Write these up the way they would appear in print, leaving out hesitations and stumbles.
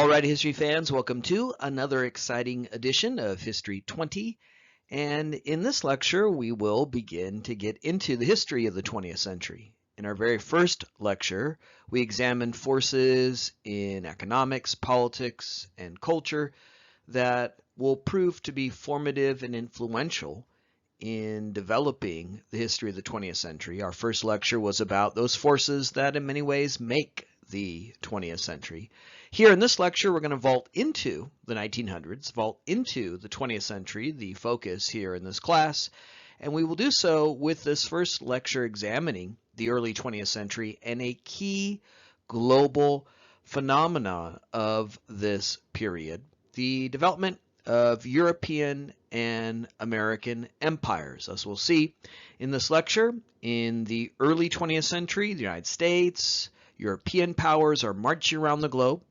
All right, history fans, welcome to another exciting edition of History 20. And in this lecture, we will begin to get into the history of the 20th century. In our very first lecture, we examined forces in economics, politics, and culture that will prove to be formative and influential in developing the history of the 20th century. Our first lecture was about those forces that in many ways make the 20th century. Here in this lecture, we're going to vault into the 1900s, vault into the 20th century, the focus here in this class, and we will do so with this first lecture examining the early 20th century and a key global phenomenon of this period, the development of European and American empires. As we'll see in this lecture, in the early 20th century, the United States, European powers are marching around the globe,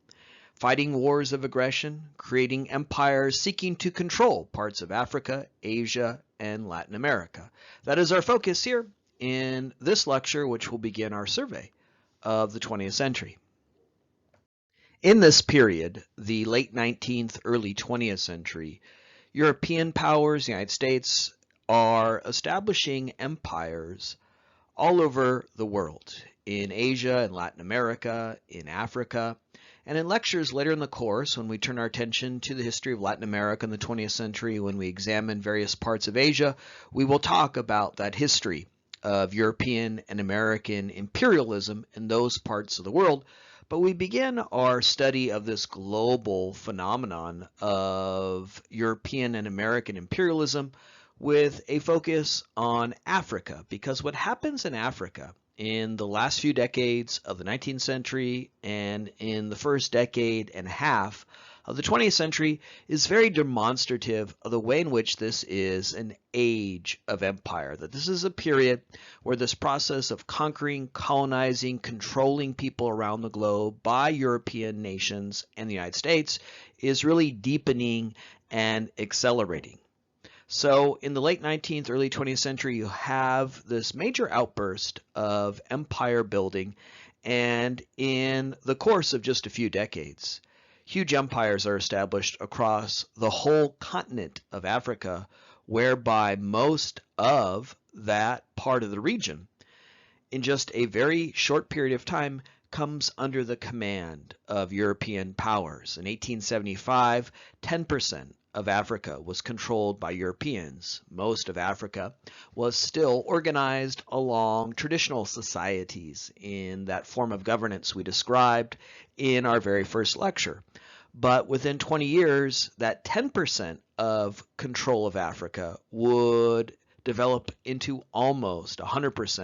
fighting wars of aggression, creating empires seeking to control parts of Africa, Asia, and Latin America. That is our focus here in this lecture, which will begin our survey of the 20th century. In this period, the late 19th, early 20th century, European powers, the United States, are establishing empires all over the world, in Asia and Latin America, in Africa, and in lectures later in the course, when we turn our attention to the history of Latin America in the 20th century, when we examine various parts of Asia, we will talk about that history of European and American imperialism in those parts of the world. But we begin our study of this global phenomenon of European and American imperialism with a focus on Africa, because what happens in Africa in the last few decades of the 19th century and in the first decade and a half of the 20th century is very demonstrative of the way in which this is an age of empire, that this is a period where this process of conquering, colonizing, controlling people around the globe by European nations and the United States is really deepening and accelerating. So in the late 19th, early 20th century, you have this major outburst of empire building, and in the course of just a few decades, huge empires are established across the whole continent of Africa, whereby most of that part of the region, in just a very short period of time, comes under the command of European powers. In 1875, 10% of Africa was controlled by Europeans. Most of Africa was still organized along traditional societies in that form of governance we described in our very first lecture. But within 20 years, that 10% of control of Africa would develop into almost 100%.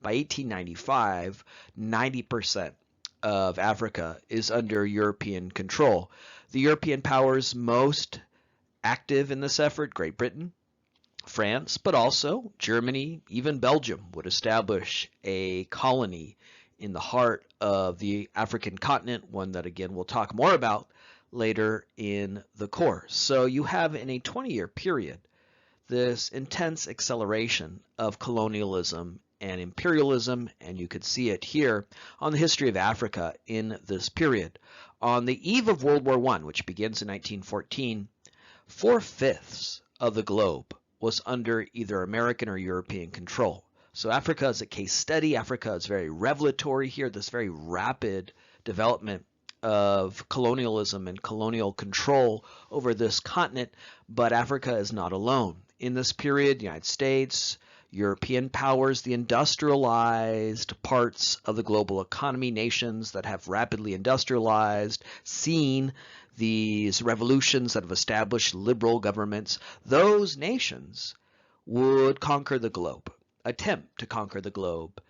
By 1895, 90% of Africa is under European control. The European powers most active in this effort, Great Britain, France, but also Germany, even Belgium, would establish a colony in the heart of the African continent, one that again we'll talk more about later in the course. So you have in a 20-year period this intense acceleration of colonialism and imperialism, and you could see it here on the history of Africa in this period. On the eve of World War I, which begins in 1914, 4/5 of the globe was under either American or European control. So Africa is a case study. Africa is very revelatory here, this very rapid development of colonialism and colonial control over this continent, but Africa is not alone. In this period, the United States, European powers, the industrialized parts of the global economy, nations that have rapidly industrialized, seen these revolutions that have established liberal governments, those nations would conquer the globe, attempt to conquer the globe.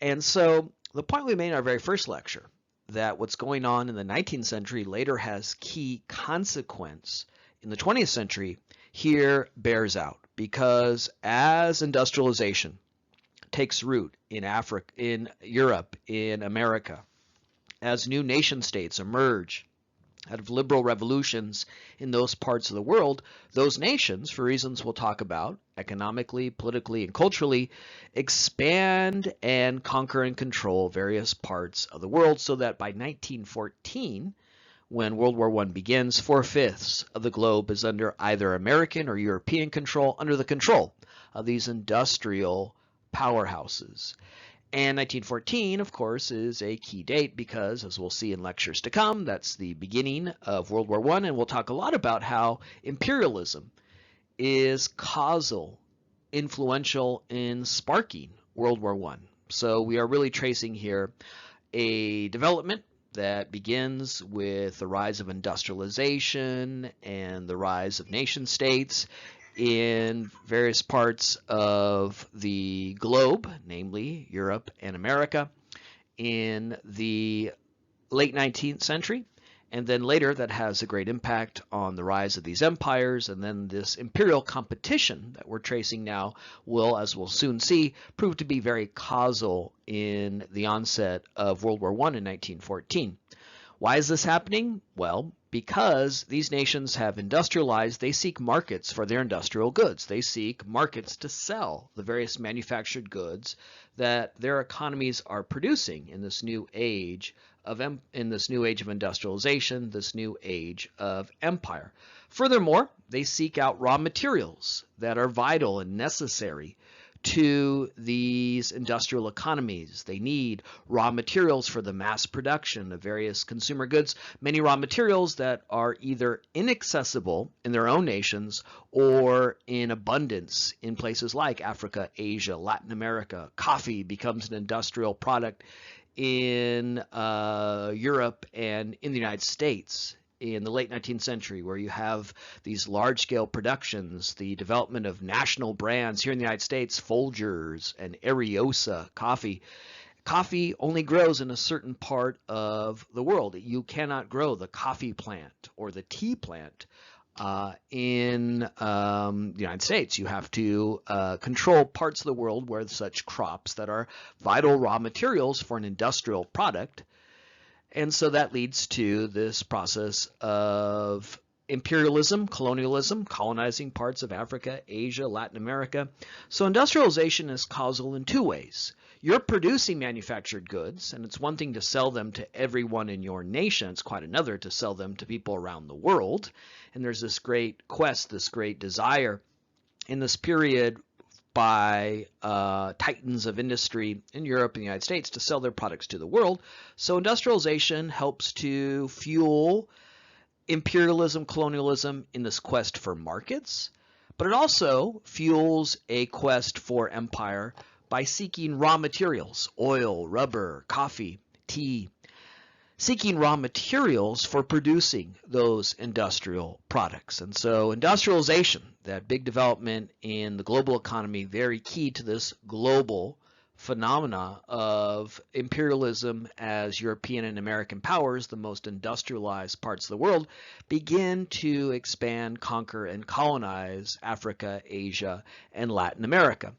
And so the point we made in our very first lecture, that what's going on in the 19th century later has key consequence in the 20th century, here bears out, because as industrialization takes root in Africa, in Europe, in America, as new nation states emerge out of liberal revolutions in those parts of the world, those nations, for reasons we'll talk about, economically, politically, and culturally, expand and conquer and control various parts of the world, so that by 1914, when World War I begins, 4/5 of the globe is under either American or European control, under the control of these industrial powerhouses. And 1914, of course, is a key date because, as we'll see in lectures to come, that's the beginning of World War I, and we'll talk a lot about how imperialism is causal, influential in sparking World War I. So we are really tracing here a development that begins with the rise of industrialization and the rise of nation states in various parts of the globe, namely Europe and America, in the late 19th century. And then later that has a great impact on the rise of these empires, and then this imperial competition that we're tracing now will, as we'll soon see, prove to be very causal in the onset of World War I in 1914. Why is this happening? Well, because these nations have industrialized, they seek markets for their industrial goods. They seek markets to sell the various manufactured goods that their economies are producing in this new age of industrialization, this new age of empire. Furthermore, they seek out raw materials that are vital and necessary to these industrial economies. They need raw materials for the mass production of various consumer goods, many raw materials that are either inaccessible in their own nations or in abundance in places like Africa, Asia, Latin America. Coffee becomes an industrial product in Europe and in the United States in the late 19th century, where you have these large-scale productions, the development of national brands here in the United States, Folgers and Ariosa coffee. Coffee only grows in a certain part of the world. You cannot grow the coffee plant or the tea plant in the United States. You have to control parts of the world where such crops that are vital raw materials for an industrial product. And so that leads to this process of imperialism, colonialism, colonizing parts of Africa, Asia, Latin America. So industrialization is causal in two ways. You're producing manufactured goods, and it's one thing to sell them to everyone in your nation. It's quite another to sell them to people around the world. And there's this great quest, this great desire in this period by titans of industry in Europe and the United States to sell their products to the world. So industrialization helps to fuel imperialism, colonialism in this quest for markets, but it also fuels a quest for empire by seeking raw materials, oil, rubber, coffee, tea, seeking raw materials for producing those industrial products. And so industrialization, that big development in the global economy, very key to this global phenomena of imperialism as European and American powers, the most industrialized parts of the world, begin to expand, conquer, and colonize Africa, Asia, and Latin America.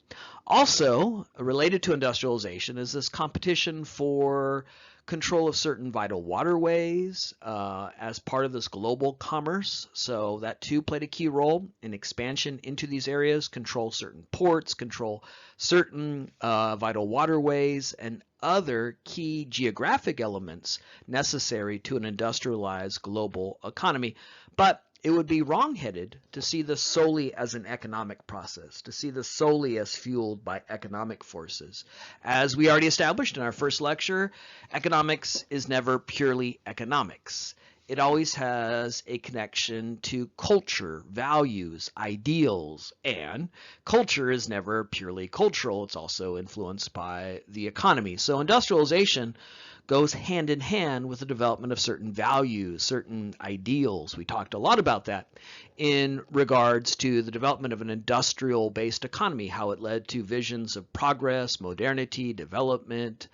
Also, related to industrialization is this competition for control of certain vital waterways as part of this global commerce. So that too played a key role in expansion into these areas, control certain ports, control certain vital waterways, and other key geographic elements necessary to an industrialized global economy. But it would be wrong-headed to see this solely as an economic process, to see this solely as fueled by economic forces. As we already established in our first lecture, economics is never purely economics. It always has a connection to culture, values, ideals, and culture is never purely cultural. It's also influenced by the economy. So industrialization goes hand in hand with the development of certain values, certain ideals. We talked a lot about that in regards to the development of an industrial-based economy, how it led to visions of progress, modernity, development,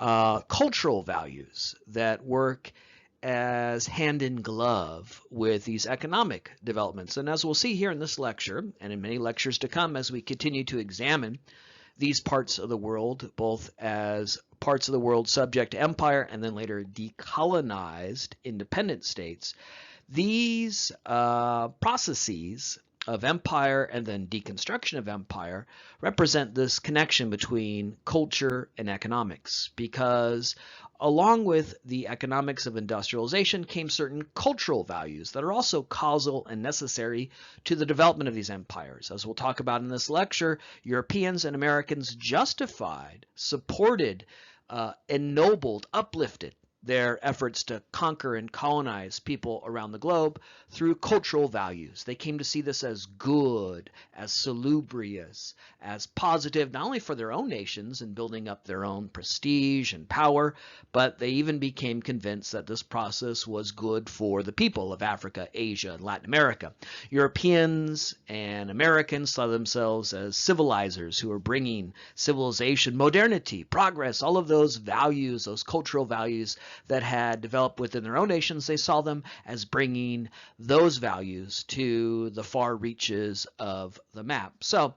cultural values that work as hand in glove with these economic developments. And as we'll see here in this lecture, and in many lectures to come as we continue to examine these parts of the world, both as parts of the world subject to empire and then later decolonized independent states, these processes of empire and then deconstruction of empire represent this connection between culture and economics, because along with the economics of industrialization came certain cultural values that are also causal and necessary to the development of these empires. As we'll talk about in this lecture, Europeans and Americans justified, supported, ennobled, uplifted their efforts to conquer and colonize people around the globe through cultural values. They came to see this as good, as salubrious, as positive, not only for their own nations in building up their own prestige and power, but they even became convinced that this process was good for the people of Africa, Asia, and Latin America. Europeans and Americans saw themselves as civilizers who were bringing civilization, modernity, progress, all of those values, those cultural values that had developed within their own nations. They saw them as bringing those values to the far reaches of the map. So,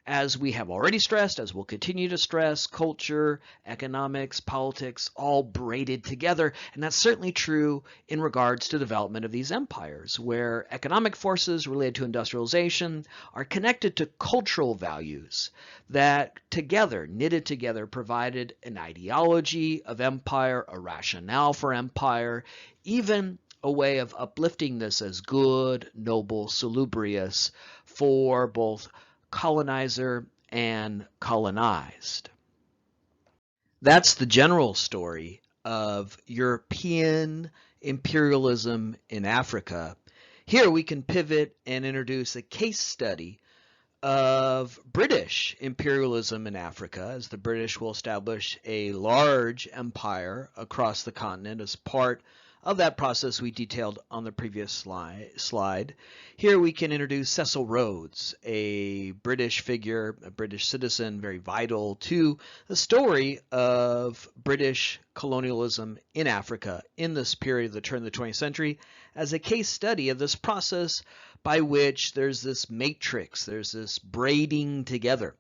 as we have already stressed, as we'll continue to stress, culture, economics, politics, all braided together. And that's certainly true in regards to the development of these empires, where economic forces related to industrialization are connected to cultural values that together, knitted together, provided an ideology of empire, a rationale for empire, even a way of uplifting this as good, noble, salubrious for both colonizer and colonized. That's the general story of European imperialism in Africa. Here we can pivot and introduce a case study of British imperialism in Africa, as the British will establish a large empire across the continent as part of that process we detailed on the previous slide. Here we can introduce Cecil Rhodes, a British figure, a British citizen, very vital to the story of British colonialism in Africa in this period of the turn of the 20th century, as a case study of this process by which there's this matrix, there's this braiding together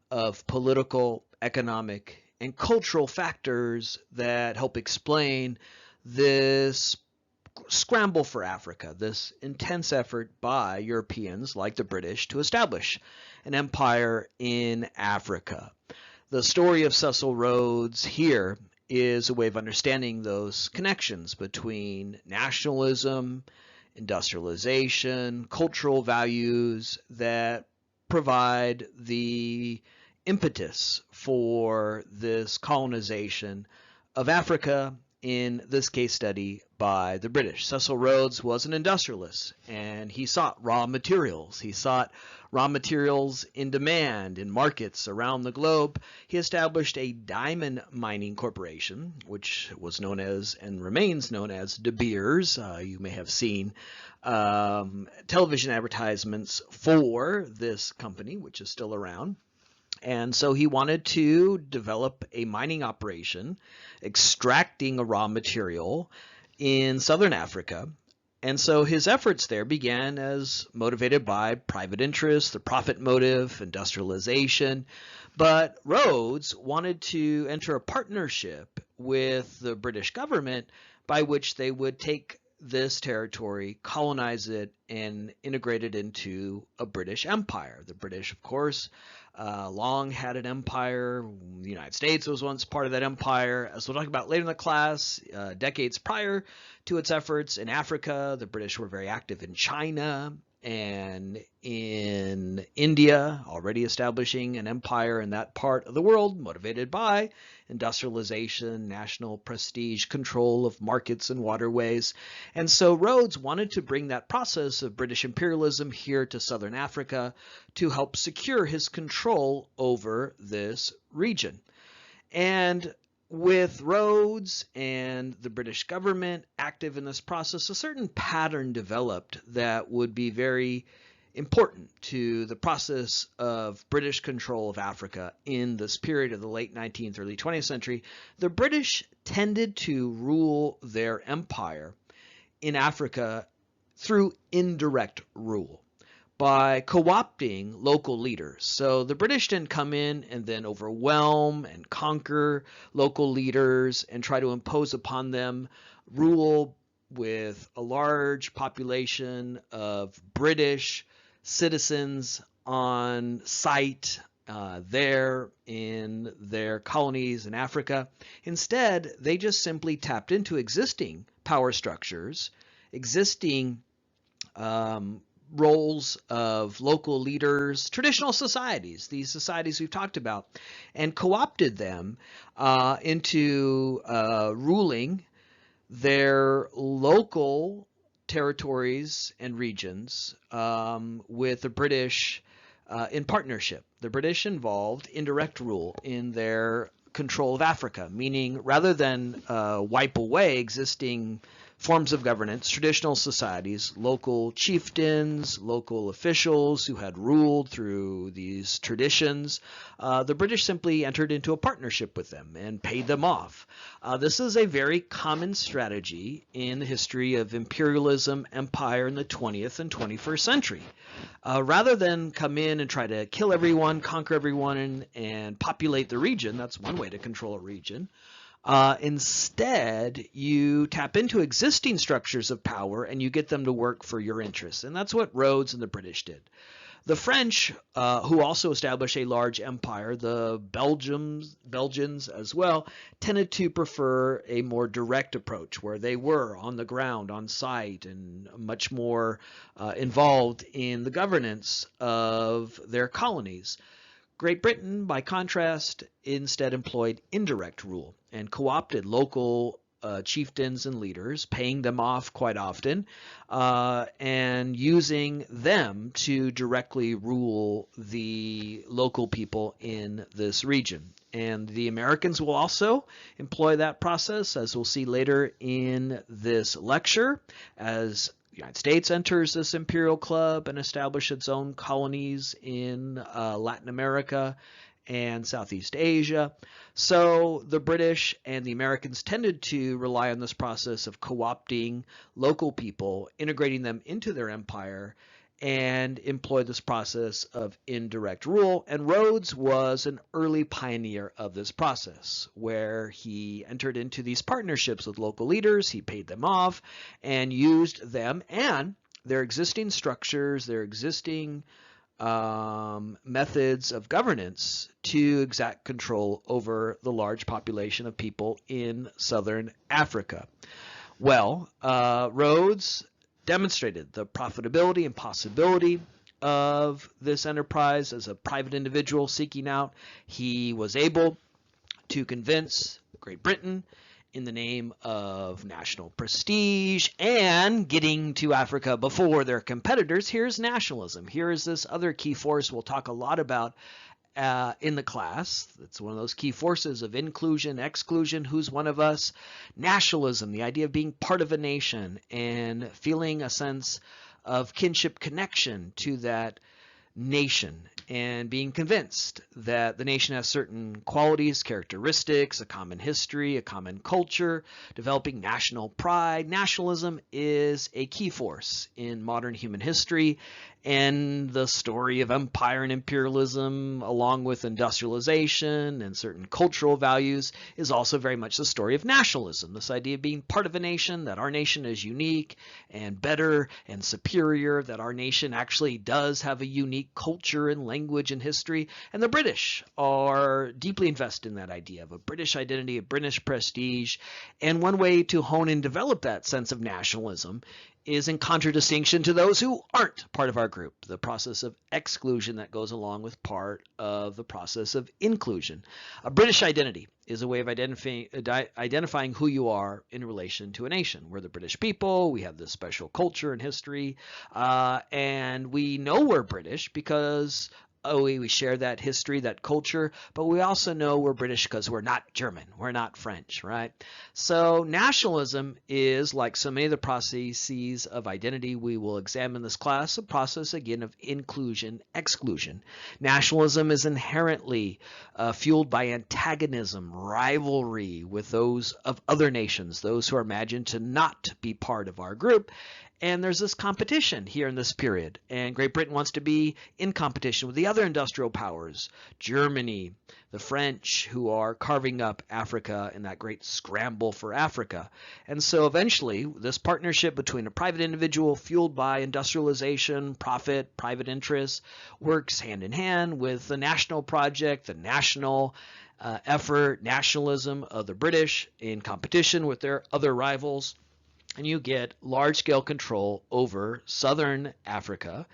of political, economic, and cultural factors that help explain this scramble for Africa, this intense effort by Europeans like the British to establish an empire in Africa. The story of Cecil Rhodes here is a way of understanding those connections between nationalism, industrialization, cultural values that provide the impetus for this colonization of Africa, in this case study by the British. Cecil Rhodes was an industrialist, and he sought raw materials. He sought raw materials in demand in markets around the globe. He established a diamond mining corporation, which was known as and remains known as De Beers. You may have seen television advertisements for this company, which is still around. And so he wanted to develop a mining operation, extracting a raw material in southern Africa. And so his efforts there began as motivated by private interests, the profit motive, industrialization. But Rhodes wanted to enter a partnership with the British government by which they would take this territory, colonize it, and integrate it into a British empire. The British, of course, long had an empire. The United States was once part of that empire. As we'll talk about later in the class, decades prior to its efforts in Africa, the British were very active in China and in India, already establishing an empire in that part of the world, motivated by industrialization, national prestige, control of markets and waterways. And so Rhodes wanted to bring that process of British imperialism here to southern Africa to help secure his control over this region. And with Rhodes and the British government active in this process, a certain pattern developed that would be very important to the process of British control of Africa in this period of the late 19th, early 20th century. The British tended to rule their empire in Africa through indirect rule, by co-opting local leaders. So the British didn't come in and then overwhelm and conquer local leaders and try to impose upon them rule with a large population of British citizens on site there in their colonies in Africa. Instead, they just simply tapped into existing power structures, existing roles of local leaders, traditional societies, these societies we've talked about, and co-opted them into ruling their local territories and regions with the British in partnership. The British involved indirect rule in their control of Africa, meaning rather than wipe away existing forms of governance, traditional societies, local chieftains, local officials who had ruled through these traditions, the British simply entered into a partnership with them and paid them off. This is a very common strategy in the history of imperialism, empire in the 20th and 21st century. Rather than come in and try to kill everyone, conquer everyone, and populate the region, that's one way to control a region. Instead, you tap into existing structures of power and you get them to work for your interests. And that's what Rhodes and the British did. The French, who also established a large empire, the Belgians as well, tended to prefer a more direct approach where they were on the ground, on site, and much more involved in the governance of their colonies. Great Britain, by contrast, instead employed indirect rule and co-opted local chieftains and leaders, paying them off quite often, and using them to directly rule the local people in this region. And the Americans will also employ that process, as we'll see later in this lecture, as the United States enters this imperial club and establishes its own colonies in Latin America and Southeast Asia. So the British and the Americans tended to rely on this process of co-opting local people, integrating them into their empire, and employ this process of indirect rule. And Rhodes was an early pioneer of this process, where he entered into these partnerships with local leaders, he paid them off, and used them and their existing structures, their existing methods of governance to exact control over the large population of people in southern Africa. Well, Rhodes demonstrated the profitability and possibility of this enterprise as a private individual seeking out. He was able to convince Great Britain in the name of national prestige and getting to Africa before their competitors. Here's nationalism. Here is this other key force we'll talk a lot about in the class. It's one of those key forces of inclusion, exclusion, who's one of us. Nationalism, the idea of being part of a nation and feeling a sense of kinship connection to that nation, and being convinced that the nation has certain qualities, characteristics, a common history, a common culture, developing national pride. Nationalism is a key force in modern human history, and the story of empire and imperialism, along with industrialization and certain cultural values, is also very much the story of nationalism. This idea of being part of a nation, that our nation is unique and better and superior, that our nation actually does have a unique culture and language and history. And the British are deeply invested in that idea of a British identity, a British prestige. And one way to hone and develop that sense of nationalism is in contradistinction to those who aren't part of our group, the process of exclusion that goes along with part of the process of inclusion. A British identity is a way of identifying who you are in relation to a nation. We're the British people, we have this special culture and history, and we know we're British because we share that history, that culture, but we also know we're British because we're not German, we're not French, right? So nationalism is, like so many of the processes of identity we will examine in this class, a process again of inclusion, exclusion. Nationalism is inherently fueled by antagonism, rivalry with those of other nations, those who are imagined to not be part of our group. And there's this competition here in this period, and Great Britain wants to be in competition with the other industrial powers, Germany, the French, who are carving up Africa in that great scramble for Africa. And so eventually, this partnership between a private individual fueled by industrialization, profit, private interests, works hand in hand with the national project, the national effort, nationalism of the British in competition with their other rivals. And you get large-scale control over southern Africa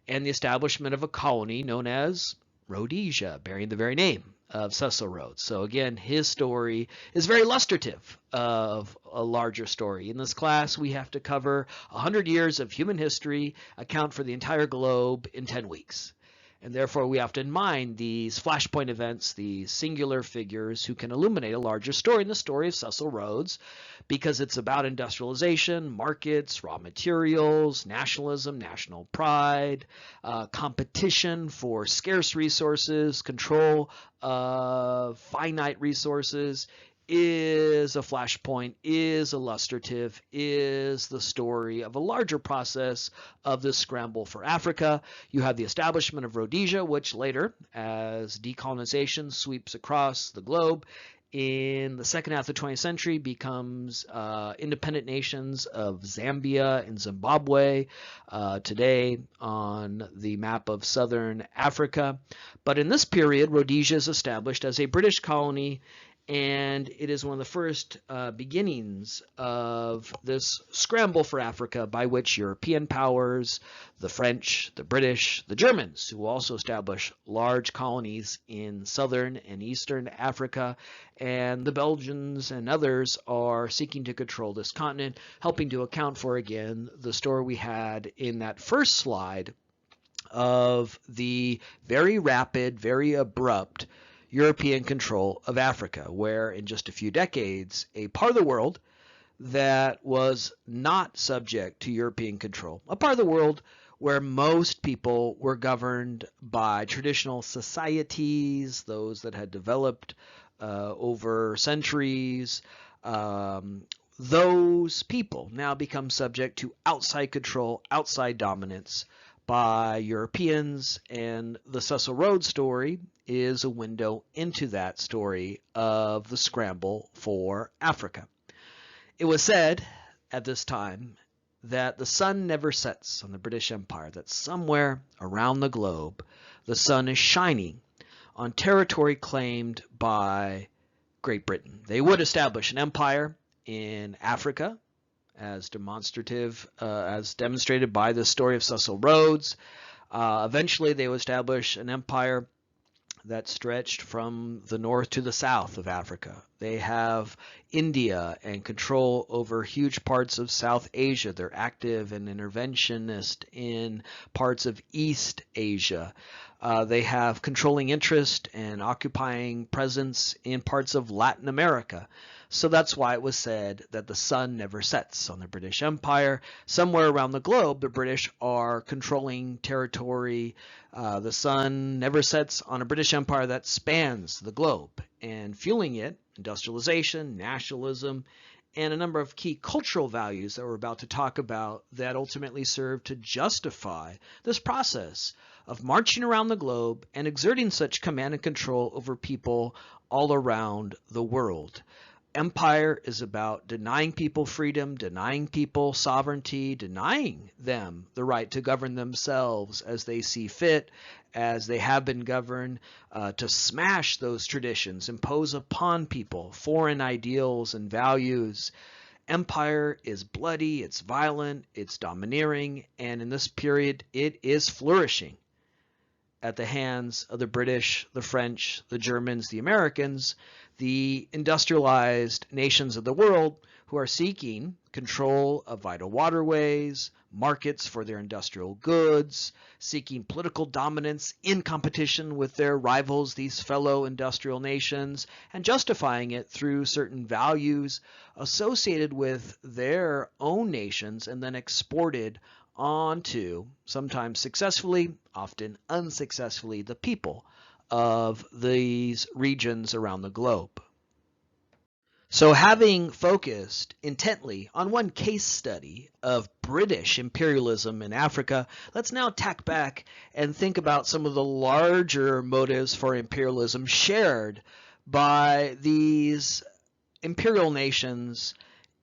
and the establishment of a colony known as Rhodesia, bearing the very name of Cecil Rhodes. So again, his story is very illustrative of a larger story. In this class, we have to cover 100 years of human history, account for the entire globe in 10 weeks. And therefore, we have to mind these flashpoint events, these singular figures who can illuminate a larger story in the story of Cecil Rhodes, because it's about industrialization, markets, raw materials, nationalism, national pride, competition for scarce resources, control of finite resources, is a flashpoint, is illustrative, is the story of a larger process of this scramble for Africa. You have the establishment of Rhodesia, which later, as decolonization sweeps across the globe, in the second half of the 20th century becomes independent nations of Zambia and Zimbabwe, today on the map of southern Africa. But in this period, Rhodesia is established as a British colony, and it is one of the first beginnings of this scramble for Africa by which European powers, the French, the British, the Germans, who also establish large colonies in southern and eastern Africa, and the Belgians and others are seeking to control this continent, helping to account for, again, the story we had in that first slide of the very rapid, very abrupt European control of Africa, where in just a few decades, a part of the world that was not subject to European control, a part of the world where most people were governed by traditional societies, those that had developed over centuries, those people now become subject to outside control, outside dominance by Europeans, and the Cecil Rhodes story is a window into that story of the scramble for Africa. It was said at this time that the sun never sets on the British Empire, that somewhere around the globe the sun is shining on territory claimed by Great Britain. They would establish an empire in Africa, as demonstrated by the story of Cecil Rhodes. Eventually, they would establish an empire that stretched from the north to the south of Africa. They have India and control over huge parts of South Asia. They're active and interventionist in parts of East Asia. They have controlling interest and occupying presence in parts of Latin America. So that's why it was said that the sun never sets on the British Empire. Somewhere around the globe, the British are controlling territory. The sun never sets on a British Empire that spans the globe, and fueling it, industrialization, nationalism, and a number of key cultural values that we're about to talk about that ultimately serve to justify this process of marching around the globe and exerting such command and control over people all around the world. Empire is about denying people freedom, denying people sovereignty, denying them the right to govern themselves as they see fit, as they have been governed, to smash those traditions, impose upon people foreign ideals and values. Empire is bloody, it's violent, it's domineering, and in this period it is flourishing at the hands of the British, the French, the Germans, the Americans, the industrialized nations of the world who are seeking control of vital waterways, markets for their industrial goods, seeking political dominance in competition with their rivals, these fellow industrial nations, and justifying it through certain values associated with their own nations and then exported onto, sometimes successfully, often unsuccessfully, the people of these regions around the globe. So having focused intently on one case study of British imperialism in Africa, let's now tack back and think about some of the larger motives for imperialism shared by these imperial nations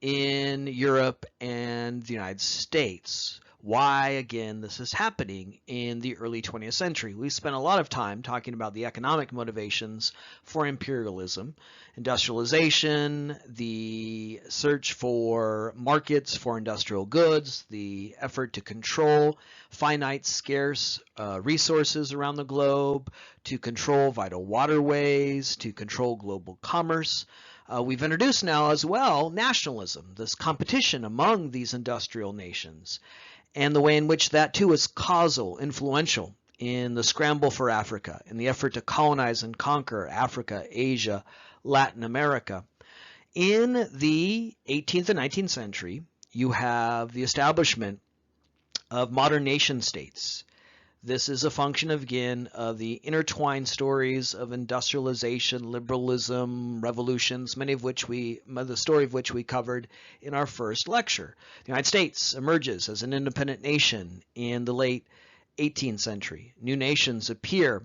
in Europe and the United States. Why, again, this is happening in the early 20th century. We spent a lot of time talking about the economic motivations for imperialism, industrialization, the search for markets for industrial goods, the effort to control finite, scarce resources around the globe, to control vital waterways, to control global commerce. We've introduced now as well nationalism, this competition among these industrial nations, and the way in which that too is causal, influential in the scramble for Africa, in the effort to colonize and conquer Africa, Asia, Latin America. In the 18th and 19th century, you have the establishment of modern nation states. This is a function of, again, of the intertwined stories of industrialization, liberalism, revolutions, the story of which we covered in our first lecture. The United States emerges as an independent nation in the late 18th century. New nations appear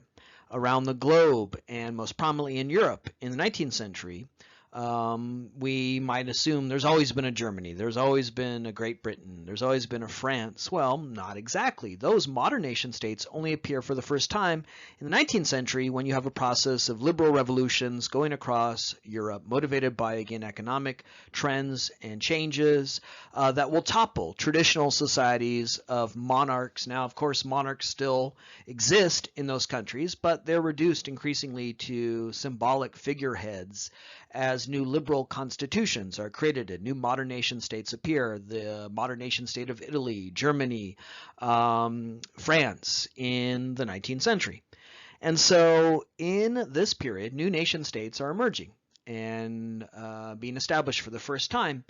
around the globe, and most prominently in Europe in the 19th century. We might assume there's always been a Germany, there's always been a Great Britain, there's always been a France. Well, not exactly. Those modern nation states only appear for the first time in the 19th century when you have a process of liberal revolutions going across Europe, motivated by, again, economic trends and changes that will topple traditional societies of monarchs. Now, of course, monarchs still exist in those countries, but they're reduced increasingly to symbolic figureheads as new liberal constitutions are created and new modern nation states appear. The modern nation state of Italy, Germany, France in the 19th century. And so in this period, new nation states are emerging and being established for the first time.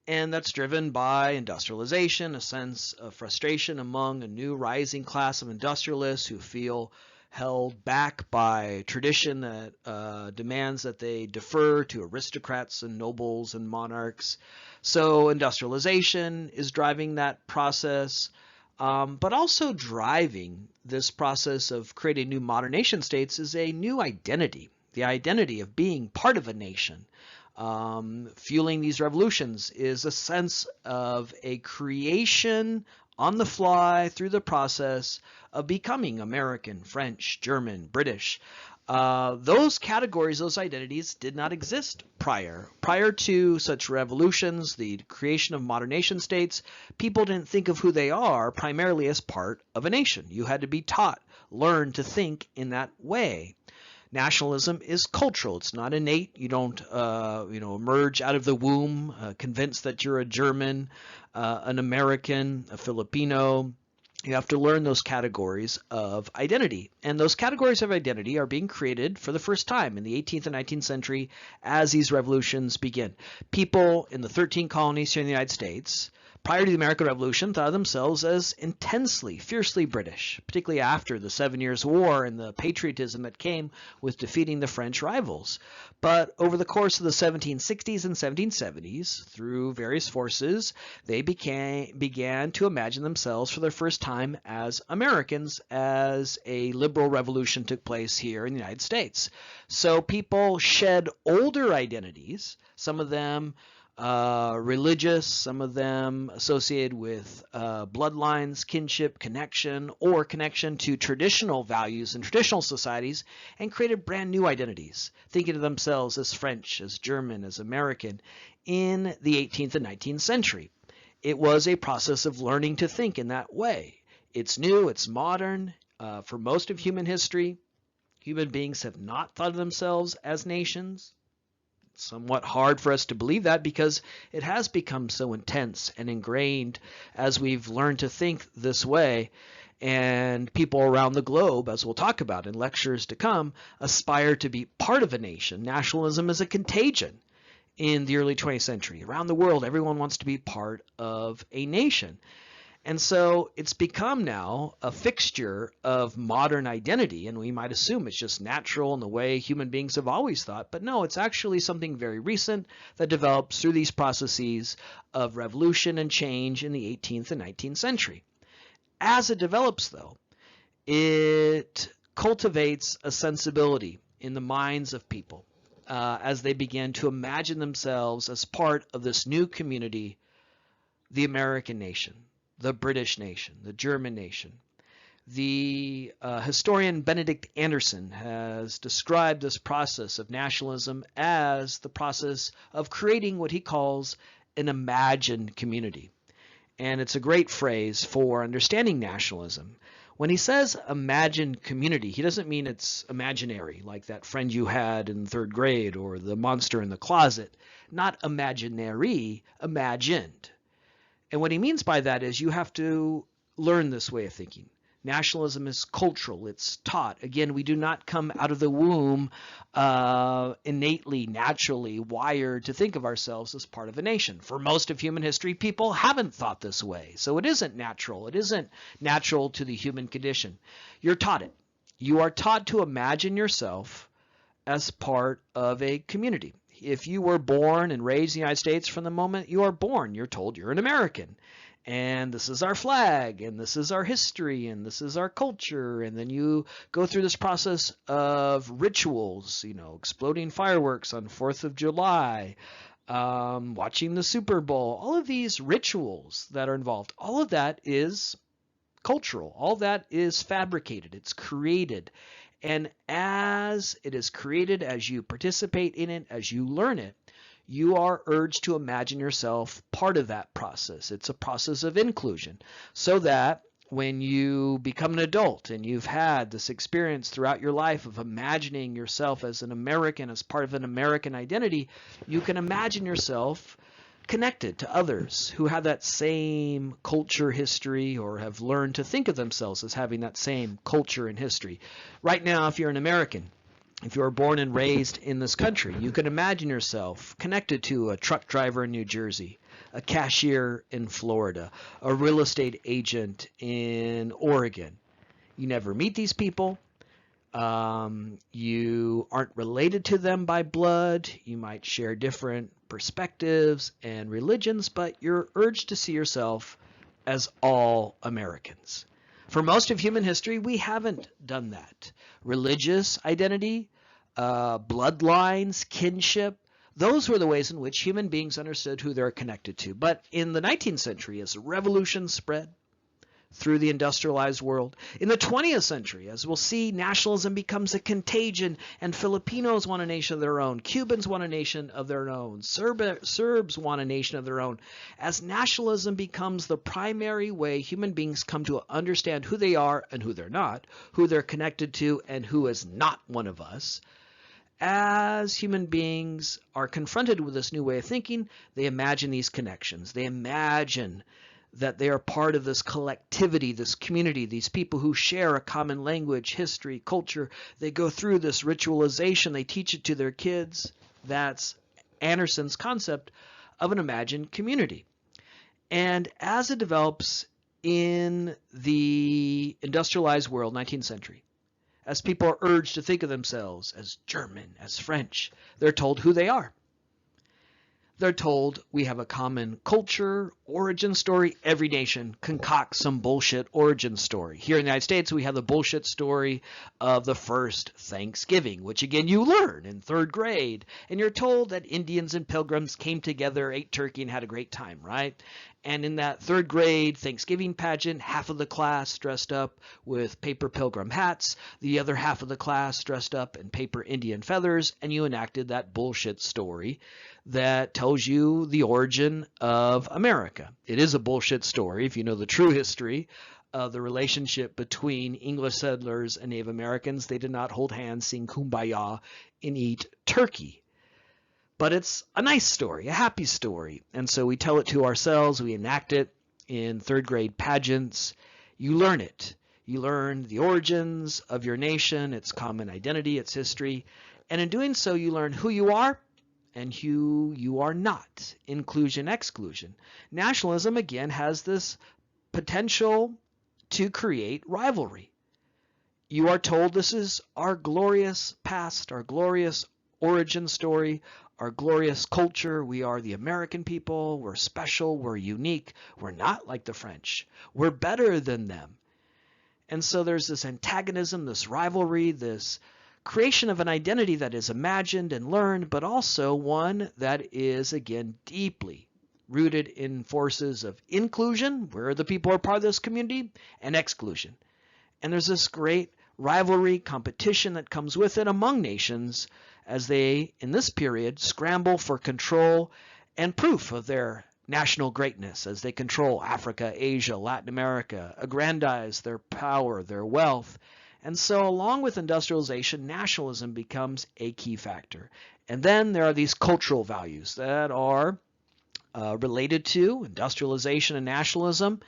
And that's driven by industrialization, a sense of frustration among a new rising class of industrialists who feel held back by tradition that demands that they defer to aristocrats and nobles and monarchs. So industrialization is driving that process, but also driving this process of creating new modern nation states is a new identity, the identity of being part of a nation. Fueling these revolutions is a sense of a creation on the fly through the process of becoming American, French, German, British. Those categories, those identities did not exist prior. Prior to such revolutions, the creation of modern nation states, people didn't think of who they are primarily as part of a nation. You had to be taught, learn to think in that way. Nationalism is cultural. It's not innate. You don't, emerge out of the womb convinced that you're a German, an American, a Filipino. You have to learn those categories of identity. And those categories of identity are being created for the first time in the 18th and 19th century as these revolutions begin. People in the 13 colonies here in the United States, prior to the American Revolution, thought of themselves as intensely, fiercely British, particularly after the 7 Years' War and the patriotism that came with defeating the French rivals. But over the course of the 1760s and 1770s, through various forces, they began to imagine themselves for the first time as Americans as a liberal revolution took place here in the United States. So people shed older identities, some of them religious, some of them associated with bloodlines, kinship, connection, or connection to traditional values and traditional societies, and created brand new identities, thinking of themselves as French, as German, as American in the 18th and 19th century. It was a process of learning to think in that way. It's new, it's modern. For most of human history, human beings have not thought of themselves as nations. Somewhat hard for us to believe that because it has become so intense and ingrained as we've learned to think this way. And people around the globe, as we'll talk about in lectures to come, aspire to be part of a nation. Nationalism is a contagion in the early 20th century. Around the world, everyone wants to be part of a nation. And so it's become now a fixture of modern identity, and we might assume it's just natural in the way human beings have always thought, but no, it's actually something very recent that develops through these processes of revolution and change in the 18th and 19th century. As it develops, though, it cultivates a sensibility in the minds of people as they begin to imagine themselves as part of this new community, the American nation, the British nation, the German nation. The historian Benedict Anderson has described this process of nationalism as the process of creating what he calls an imagined community. And it's a great phrase for understanding nationalism. When he says imagined community, he doesn't mean it's imaginary, like that friend you had in third grade or the monster in the closet. Not imaginary, imagined. And what he means by that is you have to learn this way of thinking. Nationalism is cultural. It's taught. Again, we do not come out of the womb innately, naturally wired to think of ourselves as part of a nation. For most of human history, people haven't thought this way. So it isn't natural. It isn't natural to the human condition. You're taught it. You are taught to imagine yourself as part of a community. If you were born and raised in the United States, from the moment you are born, you're told you're an American. And this is our flag, and this is our history, and this is our culture. And then you go through this process of rituals, exploding fireworks on 4th of July, watching the Super Bowl, all of these rituals that are involved. All of that is cultural. All that is fabricated. It's created. And as it is created, as you participate in it, as you learn it, you are urged to imagine yourself part of that process. It's a process of inclusion, so that when you become an adult and you've had this experience throughout your life of imagining yourself as an American, as part of an American identity, you can imagine yourself connected to others who have that same culture, history, or have learned to think of themselves as having that same culture and history. Right now, if you're an American, if you were born and raised in this country, you can imagine yourself connected to a truck driver in New Jersey, a cashier in Florida, a real estate agent in Oregon. You never meet these people. You aren't related to them by blood. You might share different perspectives and religions, but you're urged to see yourself as all Americans. For most of human history, we haven't done that. Religious identity, bloodlines, kinship, those were the ways in which human beings understood who they're connected to. But in the 19th century, as revolution spread through the industrialized world, in the 20th century, as we'll see, nationalism becomes a contagion, and Filipinos want a nation of their own, Cubans want a nation of their own, Serbs want a nation of their own. As nationalism becomes the primary way human beings come to understand who they are and who they're not, who they're connected to and who is not one of us, as human beings are confronted with this new way of thinking, they imagine these connections. They imagine that they are part of this collectivity, this community, these people who share a common language, history, culture. They go through this ritualization. They teach it to their kids. That's Anderson's concept of an imagined community. And as it develops in the industrialized world, 19th century, as people are urged to think of themselves as German, as French, they're told who they are. They're told we have a common culture, origin story. Every nation concocts some bullshit origin story. Here in the United States, we have the bullshit story of the first Thanksgiving, which again you learn in third grade. And you're told that Indians and Pilgrims came together, ate turkey, and had a great time, right? And in that third grade Thanksgiving pageant, half of the class dressed up with paper pilgrim hats, the other half of the class dressed up in paper Indian feathers, and you enacted that bullshit story that tells you the origin of America. It is a bullshit story if you know the true history of the relationship between English settlers and Native Americans. They did not hold hands, sing kumbaya, and eat turkey. But it's a nice story, a happy story. And so we tell it to ourselves. We enact it in third grade pageants. You learn it. You learn the origins of your nation, its common identity, its history. And in doing so, you learn who you are and who you are not. Inclusion, exclusion. Nationalism, again, has this potential to create rivalry. You are told this is our glorious past, our glorious origin story, our glorious culture. We are the American people. We're special. We're unique. We're not like the French. We're better than them. And so there's this antagonism, this rivalry, this creation of an identity that is imagined and learned, but also one that is, again, deeply rooted in forces of inclusion, where the people are part of this community, and exclusion. And there's this great rivalry, competition that comes with it among nations as they, in this period, scramble for control and proof of their national greatness as they control Africa, Asia, Latin America, aggrandize their power, their wealth. And so along with industrialization, nationalism becomes a key factor. And then there are these cultural values that are related to industrialization and nationalism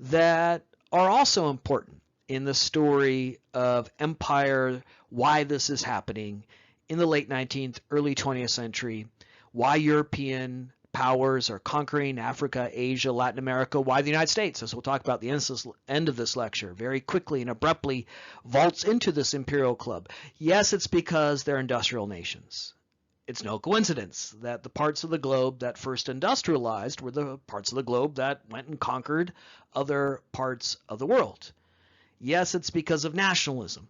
that are also important in the story of empire, why this is happening in the late 19th, early 20th century, why European powers are conquering Africa, Asia, Latin America, why the United States, as we'll talk about the end of this lecture, very quickly and abruptly vaults into this imperial club. Yes, it's because they're industrial nations. It's no coincidence that the parts of the globe that first industrialized were the parts of the globe that went and conquered other parts of the world. Yes, it's because of nationalism.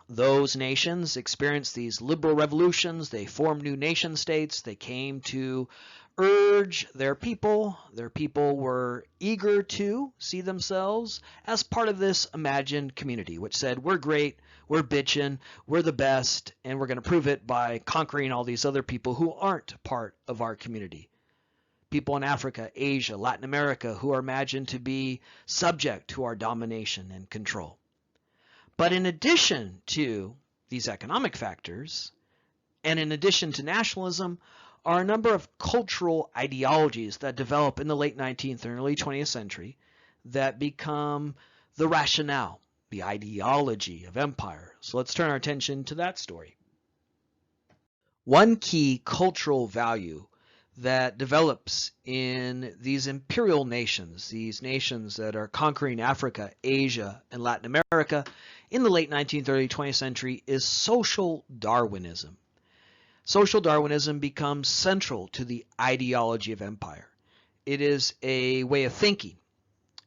Those nations experienced these liberal revolutions. They formed new nation states. They came to urge their people. Their people were eager to see themselves as part of this imagined community, which said, we're great, we're bitchin', we're the best, and we're going to prove it by conquering all these other people who aren't part of our community. People in Africa, Asia, Latin America who are imagined to be subject to our domination and control. But in addition to these economic factors, and in addition to nationalism, are a number of cultural ideologies that develop in the late 19th and early 20th century that become the rationale, the ideology of empire. So let's turn our attention to that story. One key cultural value that develops in these imperial nations, these nations that are conquering Africa, Asia, and Latin America in the late 19th, early 20th century, is social Darwinism. Social Darwinism becomes central to the ideology of empire. It is a way of thinking,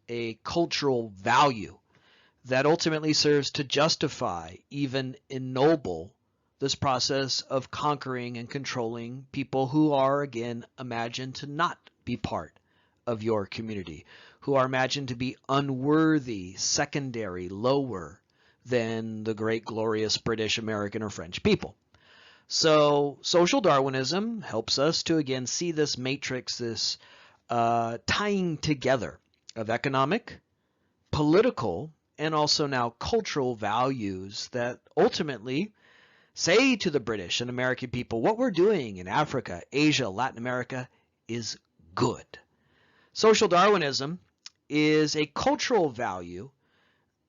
a cultural value that ultimately serves to justify, even ennoble, this process of conquering and controlling people who are, again, imagined to not be part of your community, who are imagined to be unworthy, secondary, lower than the great, glorious British, American, or French people. So social Darwinism helps us to, again, see this matrix, this tying together of economic, political, and also now cultural values that ultimately say to the British and American people, what we're doing in Africa, Asia, Latin America is good. Social Darwinism is a cultural value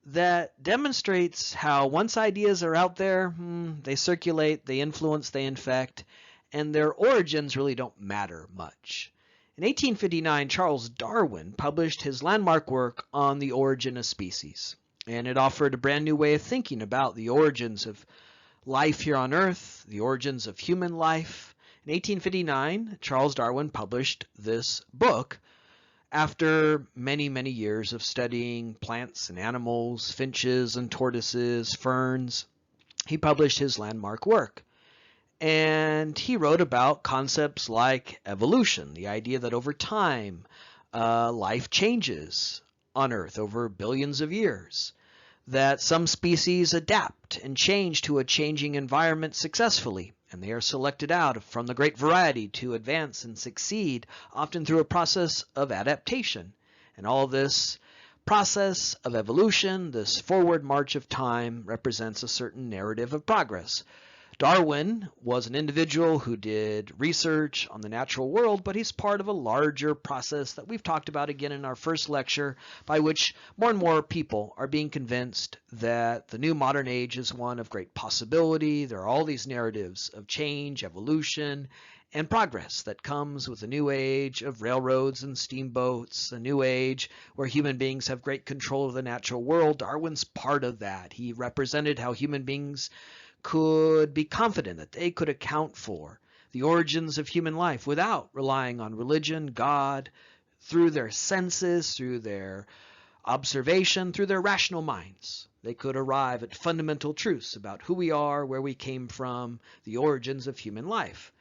that demonstrates how once ideas are out there, they circulate, they influence, they infect, and their origins really don't matter much. In 1859, Charles Darwin published his landmark work on the origin of species, and it offered a brand new way of thinking about the origins of life here on Earth, the origins of human life. In 1859, Charles Darwin published this book after many, many years of studying plants and animals, finches and tortoises, ferns. He published his landmark work. And he wrote about concepts like evolution, the idea that over time, life changes on Earth over billions of years, that some species adapt and change to a changing environment successfully, and they are selected out from the great variety to advance and succeed, often through a process of adaptation. And all this process of evolution, this forward march of time, represents a certain narrative of progress. Darwin was an individual who did research on the natural world, but he's part of a larger process that we've talked about again in our first lecture, by which more and more people are being convinced that the new modern age is one of great possibility. There are all these narratives of change, evolution, and progress that comes with a new age of railroads and steamboats, a new age where human beings have great control of the natural world. Darwin's part of that. He represented how human beings could be confident that they could account for the origins of human life without relying on religion, God, through their senses, through their observation, through their rational minds. They could arrive at fundamental truths about who we are, where we came from, the origins of human life.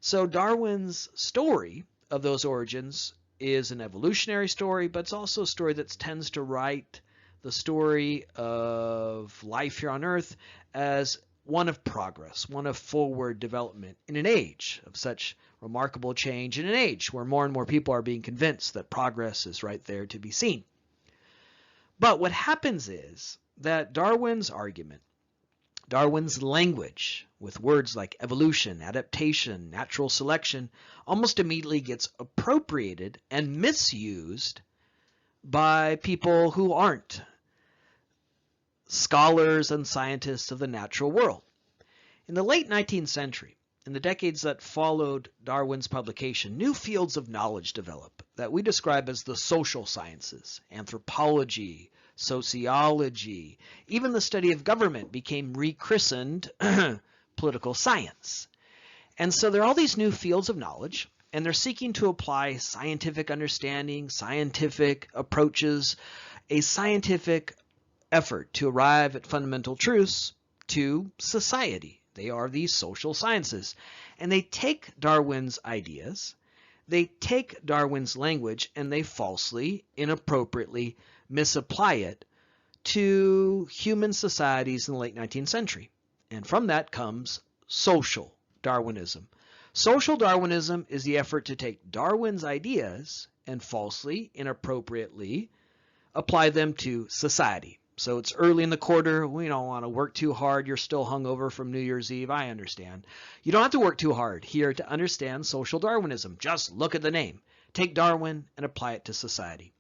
So Darwin's story of those origins is an evolutionary story, but it's also a story that tends to write the story of life here on Earth as one of progress, one of forward development in an age of such remarkable change, in an age where more and more people are being convinced that progress is right there to be seen. But what happens is that Darwin's argument, Darwin's language with words like evolution, adaptation, natural selection, almost immediately gets appropriated and misused by people who aren't scholars and scientists of the natural world. In the late 19th century, in the decades that followed Darwin's publication, new fields of knowledge develop that we describe as the social sciences. Anthropology, sociology, even the study of government became rechristened political science. And so there are all these new fields of knowledge, and they're seeking to apply scientific understanding, scientific approaches, a scientific effort to arrive at fundamental truths to society. They are these social sciences. And they take Darwin's ideas, they take Darwin's language, and they falsely, inappropriately misapply it to human societies in the late 19th century. And from that comes social Darwinism. Social Darwinism is the effort to take Darwin's ideas and falsely, inappropriately apply them to society. So it's early in the quarter. We don't want to work too hard. You're still hungover from New Year's Eve. I understand. You don't have to work too hard here to understand social Darwinism. Just look at the name. Take Darwin and apply it to society.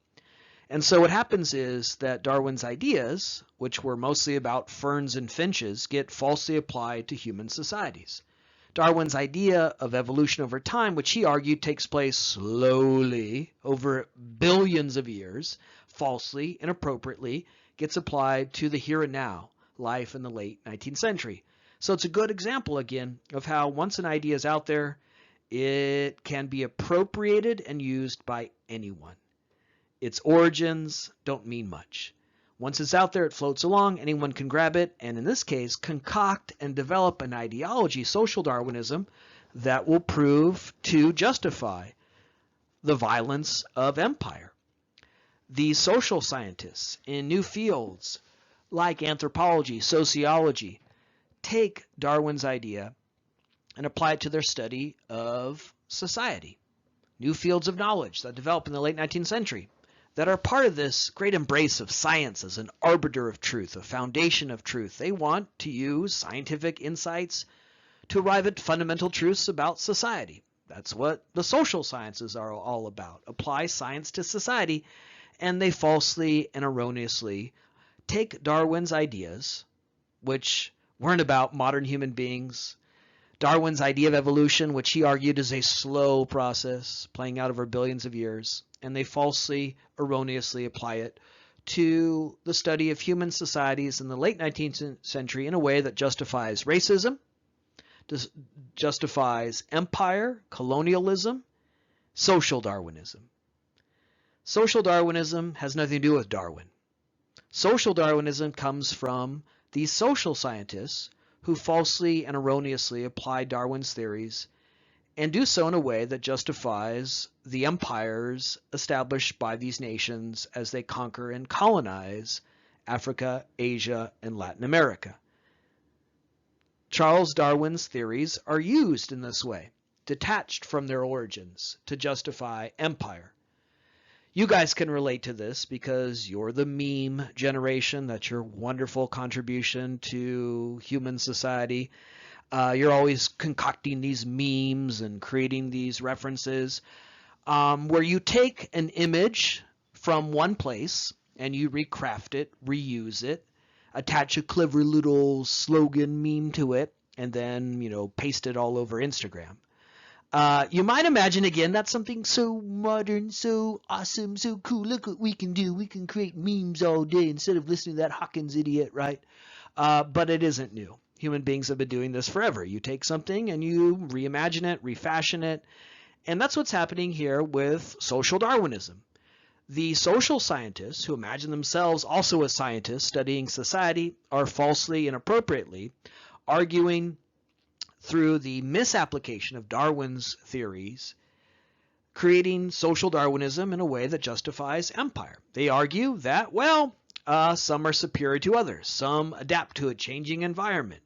And so what happens is that Darwin's ideas, which were mostly about ferns and finches, get falsely applied to human societies. Darwin's idea of evolution over time, which he argued takes place slowly over billions of years, falsely, inappropriately, gets applied to the here and now life in the late 19th century. So it's a good example, again, of how once an idea is out there, it can be appropriated and used by anyone. Its origins don't mean much. Once it's out there, it floats along, anyone can grab it, and in this case, concoct and develop an ideology, social Darwinism, that will prove to justify the violence of empire. These social scientists in new fields like anthropology, sociology, take Darwin's idea and apply it to their study of society. New fields of knowledge that develop in the late 19th century that are part of this great embrace of science as an arbiter of truth, a foundation of truth. They want to use scientific insights to arrive at fundamental truths about society. That's what the social sciences are all about. Apply science to society. And they falsely and erroneously take Darwin's ideas, which weren't about modern human beings, Darwin's idea of evolution, which he argued is a slow process playing out over billions of years, and they falsely, erroneously apply it to the study of human societies in the late 19th century in a way that justifies racism, justifies empire, colonialism, social Darwinism. Social Darwinism has nothing to do with Darwin. Social Darwinism comes from these social scientists who falsely and erroneously apply Darwin's theories and do so in a way that justifies the empires established by these nations as they conquer and colonize Africa, Asia, and Latin America. Charles Darwin's theories are used in this way, detached from their origins, to justify empire. You guys can relate to this because you're the meme generation. That's your wonderful contribution to human society. You're always concocting these memes and creating these references where you take an image from one place and you recraft it, reuse it, attach a clever little slogan meme to it, and then, paste it all over Instagram. You might imagine, again, that's something so modern, so awesome, so cool. Look what we can do. We can create memes all day instead of listening to that Hawkins idiot, right? But it isn't new. Human beings have been doing this forever. You take something and you reimagine it, refashion it, and that's what's happening here with social Darwinism. The social scientists, who imagine themselves also as scientists studying society, are falsely and appropriately arguing through the misapplication of Darwin's theories, creating social Darwinism in a way that justifies empire. They argue that, well, some are superior to others. Some adapt to a changing environment.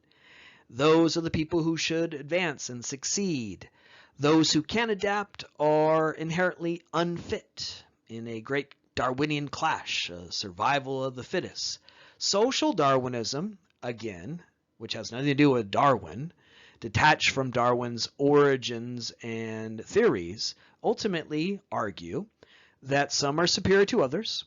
Those are the people who should advance and succeed. Those who can't adapt are inherently unfit, in a great Darwinian clash, survival of the fittest. Social Darwinism, again, which has nothing to do with Darwin, detached from Darwin's origins and theories, ultimately argue that some are superior to others,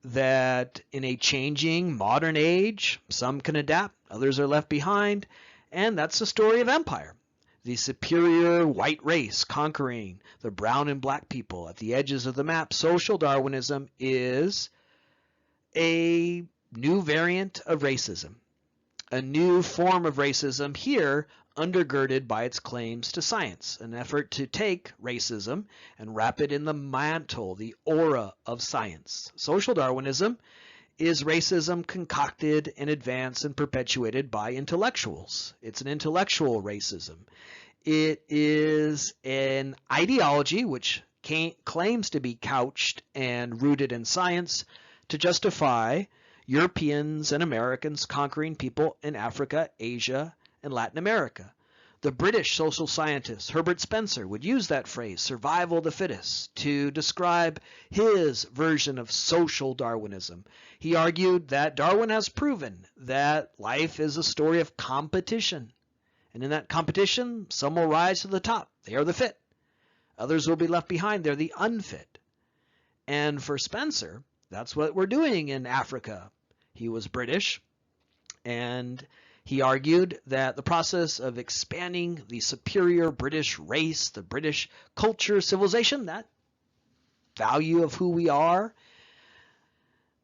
that in a changing modern age, some can adapt, others are left behind, and that's the story of empire. The superior white race conquering the brown and black people at the edges of the map. Social Darwinism is a new variant of racism, a new form of racism here undergirded by its claims to science, an effort to take racism and wrap it in the mantle, the aura of science. Social Darwinism is racism concocted and advanced and perpetuated by intellectuals. It's an intellectual racism. It is an ideology which claims to be couched and rooted in science to justify Europeans and Americans conquering people in Africa, Asia, and Latin America. The British social scientist Herbert Spencer would use that phrase, survival of the fittest, to describe his version of social Darwinism. He argued that Darwin has proven that life is a story of competition. And in that competition, some will rise to the top. They are the fit. Others will be left behind. They're the unfit. And for Spencer, that's what we're doing in Africa. He was British, and he argued that the process of expanding the superior British race, the British culture, civilization, that value of who we are,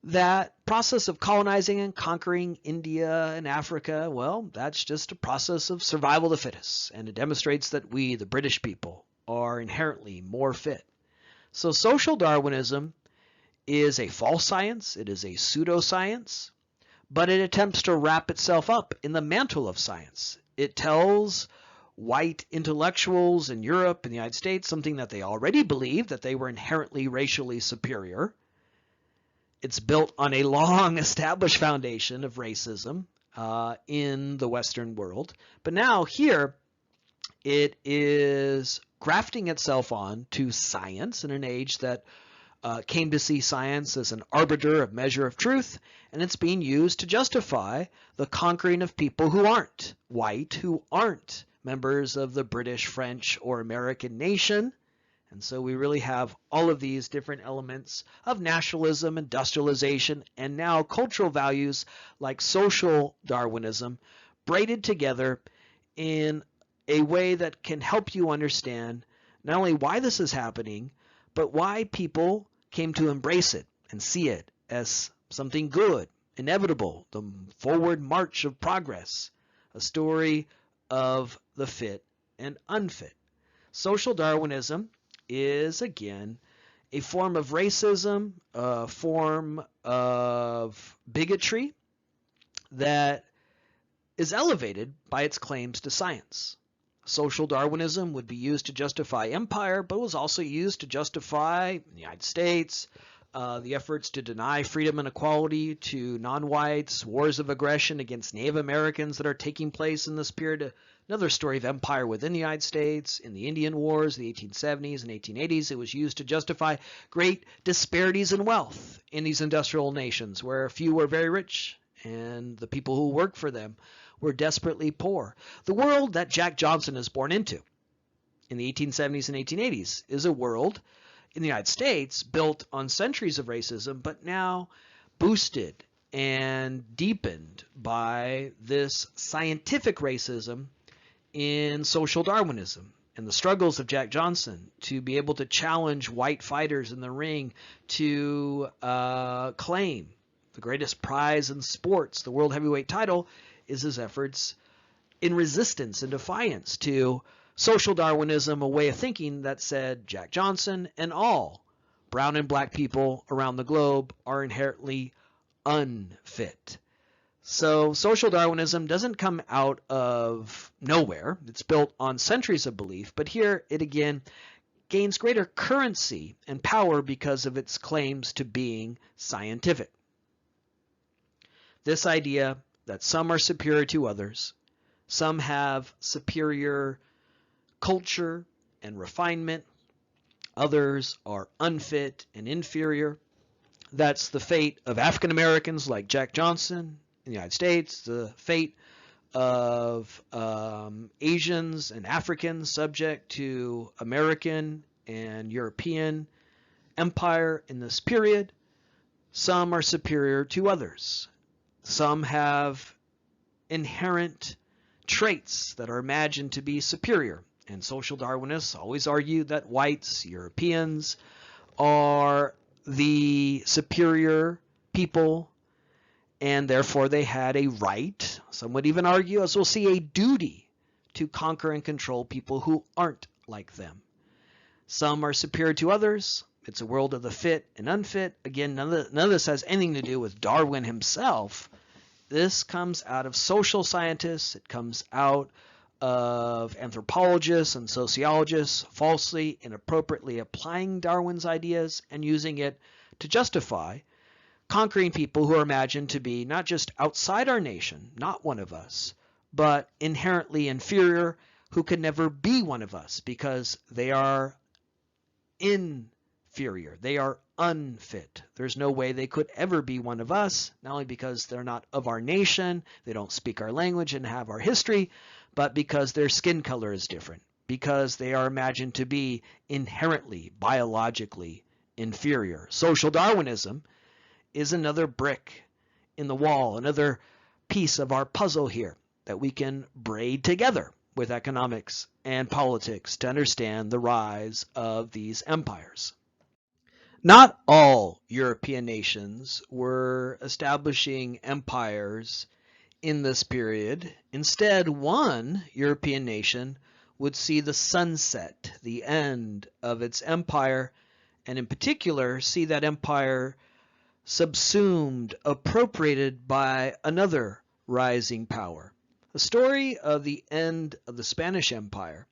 that process of colonizing and conquering India and Africa, well, that's just a process of survival of the fittest, and it demonstrates that we, the British people, are inherently more fit. So social Darwinism is a false science, it is a pseudoscience, but it attempts to wrap itself up in the mantle of science. It tells white intellectuals in Europe and the United States something that they already believed, that they were inherently racially superior. It's built on a long established foundation of racism in the Western world. But now here it is grafting itself on to science in an age that came to see science as an arbiter of measure of truth, and it's being used to justify the conquering of people who aren't white, who aren't members of the British, French, or American nation. And so we really have all of these different elements of nationalism, industrialization, and now cultural values like social Darwinism braided together in a way that can help you understand not only why this is happening, but why people came to embrace it and see it as something good, inevitable, the forward march of progress, a story of the fit and unfit. Social Darwinism is, again, a form of racism, a form of bigotry that is elevated by its claims to science. Social Darwinism would be used to justify empire, but was also used to justify the United States, the efforts to deny freedom and equality to non-whites, wars of aggression against Native Americans that are taking place in this period. Another story of empire within the United States, in the Indian Wars, the 1870s and 1880s. It was used to justify great disparities in wealth in these industrial nations, where a few were very rich and the people who worked for them were desperately poor. The world that Jack Johnson is born into in the 1870s and 1880s is a world in the United States built on centuries of racism, but now boosted and deepened by this scientific racism in social Darwinism. and the struggles of Jack Johnson to be able to challenge white fighters in the ring to claim the greatest prize in sports, the world heavyweight title, is his efforts in resistance and defiance to social Darwinism, a way of thinking that said Jack Johnson and all brown and black people around the globe are inherently unfit. So social Darwinism doesn't come out of nowhere. It's built on centuries of belief, but here it again gains greater currency and power because of its claims to being scientific. This idea that some are superior to others, some have superior culture and refinement, others are unfit and inferior. That's the fate of African Americans like Jack Johnson in the United States, the fate of Asians and Africans subject to American and European empire in this period. Some are superior to others. Some have inherent traits that are imagined to be superior. And social Darwinists always argue that whites, Europeans, are the superior people, and therefore they had a right, some would even argue, as we'll see, a duty to conquer and control people who aren't like them. Some are superior to others. It's a world of the fit and unfit. Again, none of this has anything to do with Darwin himself. This comes out of social scientists. It comes out of anthropologists and sociologists falsely and appropriately applying Darwin's ideas and using it to justify conquering people who are imagined to be not just outside our nation, not one of us, but inherently inferior, who can never be one of us because they are inferior. They are unfit. There's no way they could ever be one of us, not only because they're not of our nation, they don't speak our language and have our history, but because their skin color is different, because they are imagined to be inherently, biologically inferior. Social Darwinism is another brick in the wall, another piece of our puzzle here that we can braid together with economics and politics to understand the rise of these empires. Not all European nations were establishing empires in this period. Instead, one European nation would see the sunset, the end of its empire, and in particular see that empire subsumed, appropriated by another rising power. The story of the end of the Spanish Empire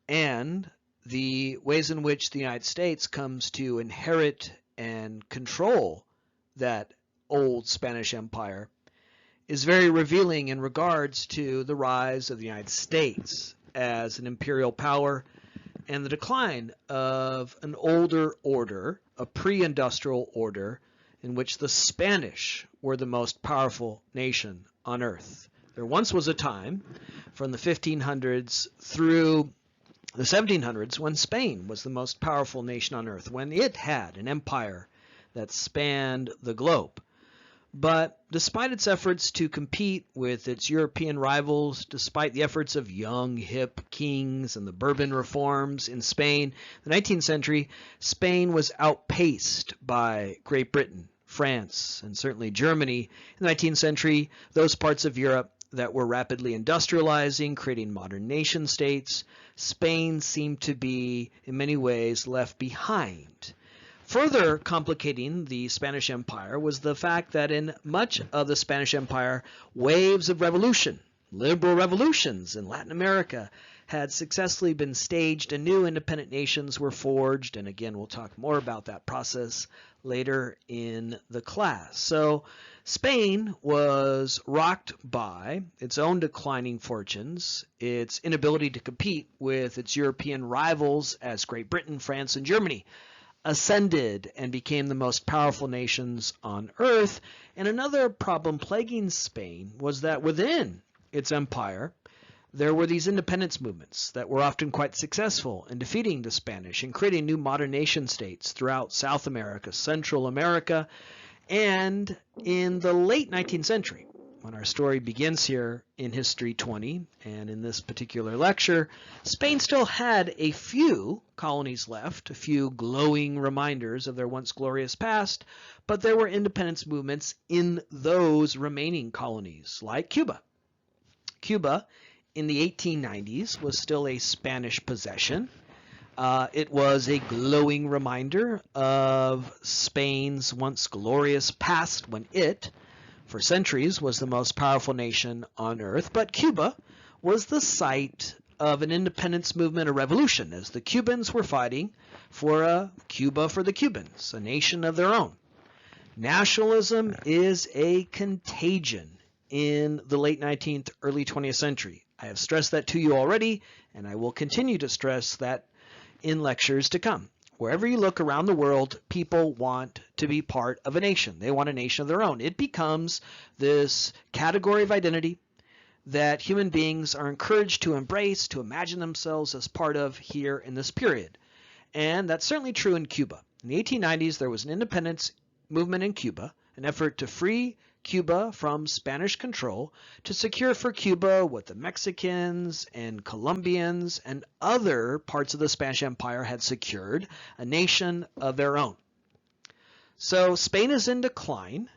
and the ways in which the United States comes to inherit and control that old Spanish Empire is very revealing in regards to the rise of the United States as an imperial power and the decline of an older order, a pre-industrial order, in which the Spanish were the most powerful nation on earth. There once was a time from the 1500s through the 1700s when Spain was the most powerful nation on earth, when it had an empire that spanned the globe. But despite its efforts to compete with its European rivals, despite the efforts of young, hip kings and the Bourbon reforms in Spain, the 19th century, Spain was outpaced by Great Britain, France, and certainly Germany. In the 19th century, those parts of Europe that were rapidly industrializing, creating modern nation states, Spain seemed to be, in many ways, left behind. Further complicating the Spanish Empire was the fact that in much of the Spanish Empire, waves of revolution, liberal revolutions in Latin America, had successfully been staged and new independent nations were forged. And again, we'll talk more about that process later in the class. So Spain was rocked by its own declining fortunes, its inability to compete with its European rivals as Great Britain, France, and Germany ascended and became the most powerful nations on earth. And another problem plaguing Spain was that within its empire, there were these independence movements that were often quite successful in defeating the Spanish and creating new modern nation states throughout South America, Central America, and in the late 19th century, when our story begins here in History 20, and in this particular lecture, Spain still had a few colonies left, a few glowing reminders of their once glorious past, but there were independence movements in those remaining colonies, like Cuba. Cuba, in the 1890s, was still a Spanish possession. It was a glowing reminder of Spain's once glorious past when it, for centuries, was the most powerful nation on earth. But Cuba was the site of an independence movement, a revolution, as the Cubans were fighting for a Cuba for the Cubans, a nation of their own. Nationalism is a contagion in the late 19th, early 20th century. I have stressed that to you already, and I will continue to stress that in lectures to come. Wherever you look around the world, people want to be part of a nation. They want a nation of their own. It becomes this category of identity that human beings are encouraged to embrace, to imagine themselves as part of here in this period. And that's certainly true in Cuba. In the 1890s, there was an independence movement in Cuba, an effort to free Cuba from Spanish control, to secure for Cuba what the Mexicans and Colombians and other parts of the Spanish Empire had secured, a nation of their own. So Spain is in decline,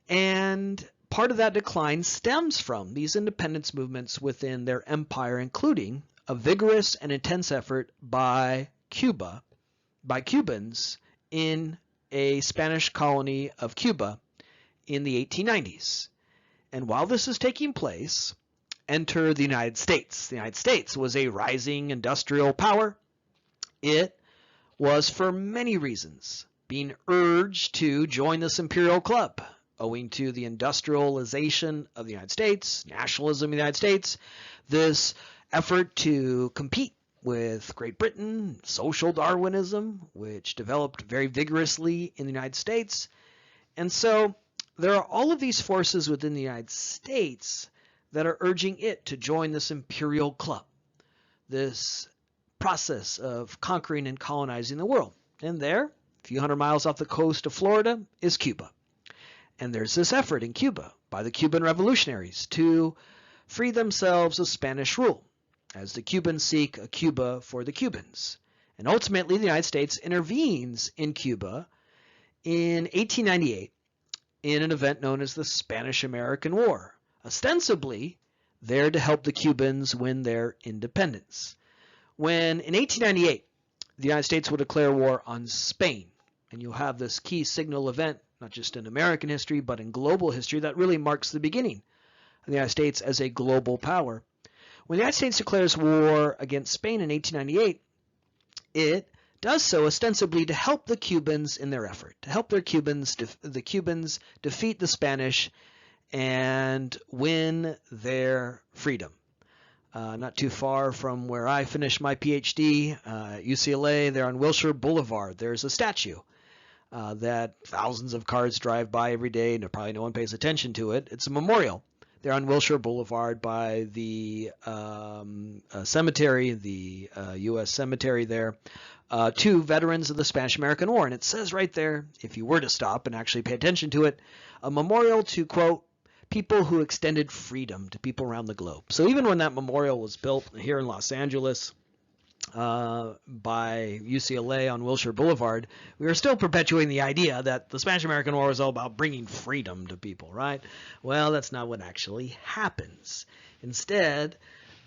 and part of that decline stems from these independence movements within their empire, including a vigorous and intense effort by Cubans in a Spanish colony of Cuba in the 1890s. And while this is taking place, enter the United States. The United States was a rising industrial power. It was, for many reasons, being urged to join this imperial club, owing to the industrialization of the United States, nationalism of the United States, this effort to compete with Great Britain, social Darwinism, which developed very vigorously in the United States. And so there are all of these forces within the United States that are urging it to join this imperial club, this process of conquering and colonizing the world. And there, a few hundred miles off the coast of Florida, is Cuba. And there's this effort in Cuba by the Cuban revolutionaries to free themselves of Spanish rule, as the Cubans seek a Cuba for the Cubans. And ultimately, the United States intervenes in Cuba in 1898 in an event known as the Spanish-American War, ostensibly there to help the Cubans win their independence. When, in 1898, the United States will declare war on Spain, and you'll have this key signal event, not just in American history, but in global history, that really marks the beginning of the United States as a global power. When the United States declares war against Spain in 1898, it does so ostensibly to help the Cubans in their effort, to help the Cubans defeat the Spanish and win their freedom. Not too far from where I finished my PhD, at UCLA, there on Wilshire Boulevard, there's a statue that thousands of cars drive by every day, and probably no one pays attention to it. It's a memorial there on Wilshire Boulevard by the cemetery, the U.S. cemetery there, to veterans of the Spanish-American War. And it says right there, if you were to stop and actually pay attention to it, a memorial to, quote, people who extended freedom to people around the globe. So even when that memorial was built here in Los Angeles by UCLA on Wilshire Boulevard, we were still perpetuating the idea that the Spanish-American War was all about bringing freedom to people, right? Well, that's not what actually happens. Instead,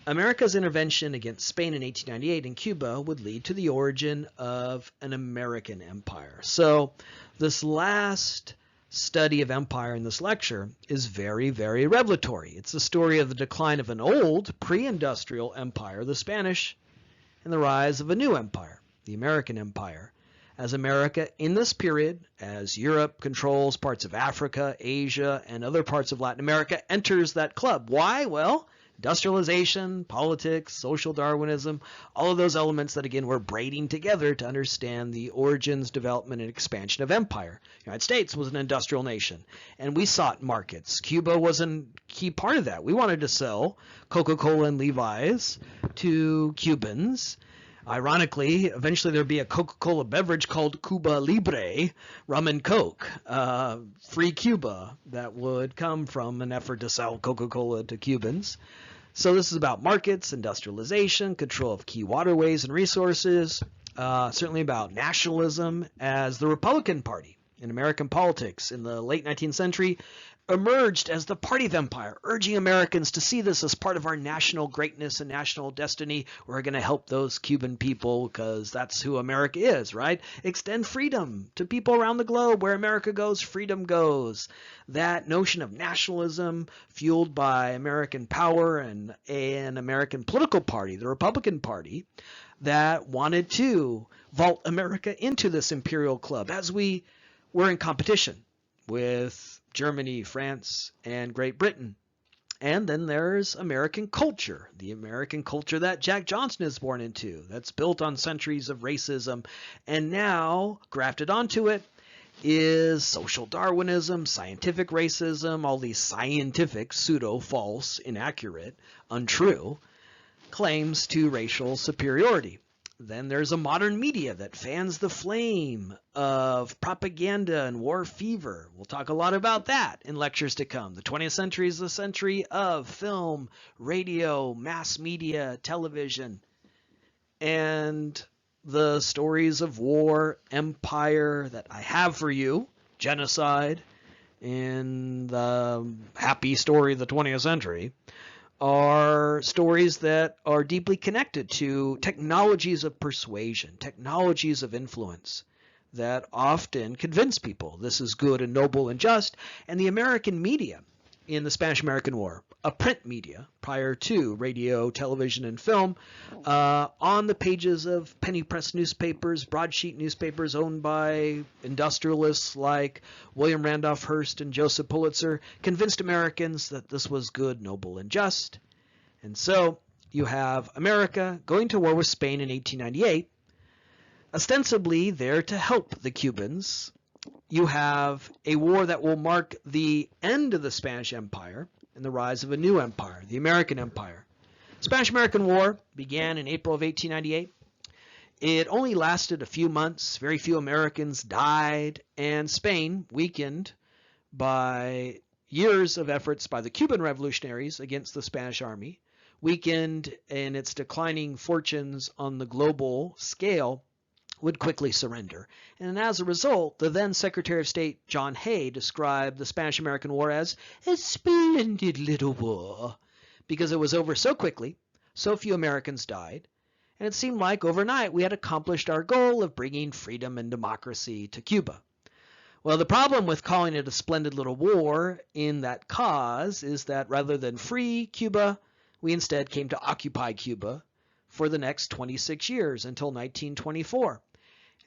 America's intervention against Spain in 1898 and Cuba would lead to the origin of an American empire. So this last study of empire in this lecture is very, very revelatory. It's the story of the decline of an old pre-industrial empire, the Spanish, and the rise of a new empire, the American empire. As America in this period, as Europe controls parts of Africa, Asia, and other parts of Latin America, enters that club. Why? Well, industrialization, politics, social Darwinism, all of those elements that, again, we're braiding together to understand the origins, development, and expansion of empire. The United States was an industrial nation, and we sought markets. Cuba was a key part of that. We wanted to sell Coca-Cola and Levi's to Cubans. Ironically, eventually there'd be a Coca-Cola beverage called Cuba Libre, rum and Coke, free Cuba, that would come from an effort to sell Coca-Cola to Cubans. So this is about markets, industrialization, control of key waterways and resources, certainly about nationalism, as the Republican Party in American politics in the late 19th century emerged as the party of empire, urging Americans to see this as part of our national greatness and national destiny. We're going to help those Cuban people because that's who America is, right? Extend freedom to people around the globe. Where America goes, freedom goes. That notion of nationalism fueled by American power and an American political party, the Republican Party, that wanted to vault America into this imperial club as we were in competition with Germany, France, and Great Britain. And then there's American culture, the American culture that Jack Johnson is born into, that's built on centuries of racism, and now grafted onto it is social Darwinism, scientific racism, all these scientific, pseudo, false, inaccurate, untrue claims to racial superiority. Then there's a modern media that fans the flame of propaganda and war fever. We'll talk a lot about that in lectures to come. The 20th century is the century of film, radio, mass media, television, and the stories of war, empire that I have for you, genocide, and the happy story of the 20th century, are stories that are deeply connected to technologies of persuasion, technologies of influence that often convince people this is good and noble and just. And the American media in the Spanish-American War, a print media prior to radio, television, and film, on the pages of penny press newspapers, broadsheet newspapers owned by industrialists like William Randolph Hearst and Joseph Pulitzer, convinced Americans that this was good, noble, and just. And so you have America going to war with Spain in 1898, ostensibly there to help the Cubans. You have a war that will mark the end of the Spanish Empire and the rise of a new empire, the American Empire. Spanish-American War began in April of 1898. It only lasted a few months. Very few Americans died, and Spain, weakened by years of efforts by the Cuban revolutionaries against the Spanish army, weakened in its declining fortunes on the global scale, would quickly surrender. And as a result, the then Secretary of State John Hay described the Spanish-American War as a splendid little war because it was over so quickly, so few Americans died, and it seemed like overnight we had accomplished our goal of bringing freedom and democracy to Cuba. Well, the problem with calling it a splendid little war in that cause is that rather than free Cuba, we instead came to occupy Cuba for the next 26 years until 1924.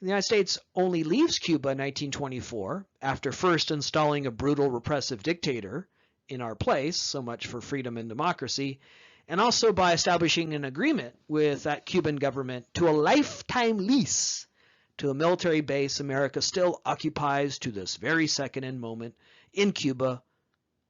The United States only leaves Cuba in 1924 after first installing a brutal repressive dictator in our place, so much for freedom and democracy, and also by establishing an agreement with that Cuban government to a lifetime lease to a military base America still occupies to this very second and moment in Cuba,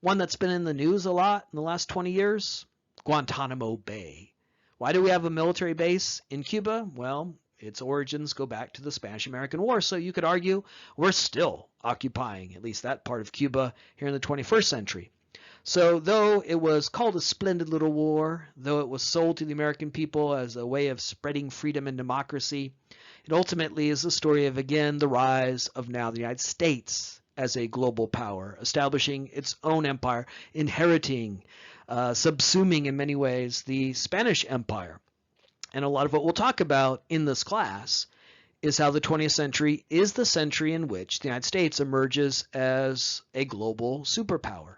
one that's been in the news a lot in the last 20 years, Guantanamo Bay. Why do we have a military base in Cuba? Well, its origins go back to the Spanish-American War, so you could argue we're still occupying at least that part of Cuba here in the 21st century. So though it was called a splendid little war, though it was sold to the American people as a way of spreading freedom and democracy, it ultimately is the story of, again, the rise of now the United States as a global power, establishing its own empire, inheriting, subsuming in many ways the Spanish Empire. And a lot of what we'll talk about in this class is how the 20th century is the century in which the United States emerges as a global superpower,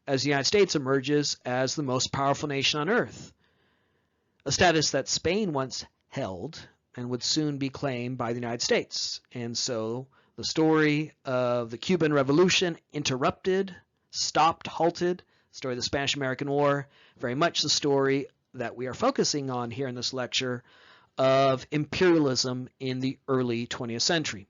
as the United States emerges as the most powerful nation on earth, a status that Spain once held and would soon be claimed by the United States. And so the story of the Cuban Revolution interrupted, stopped, halted, the story of the Spanish-American War, very much the story that we are focusing on here in this lecture of imperialism in the early 20th century.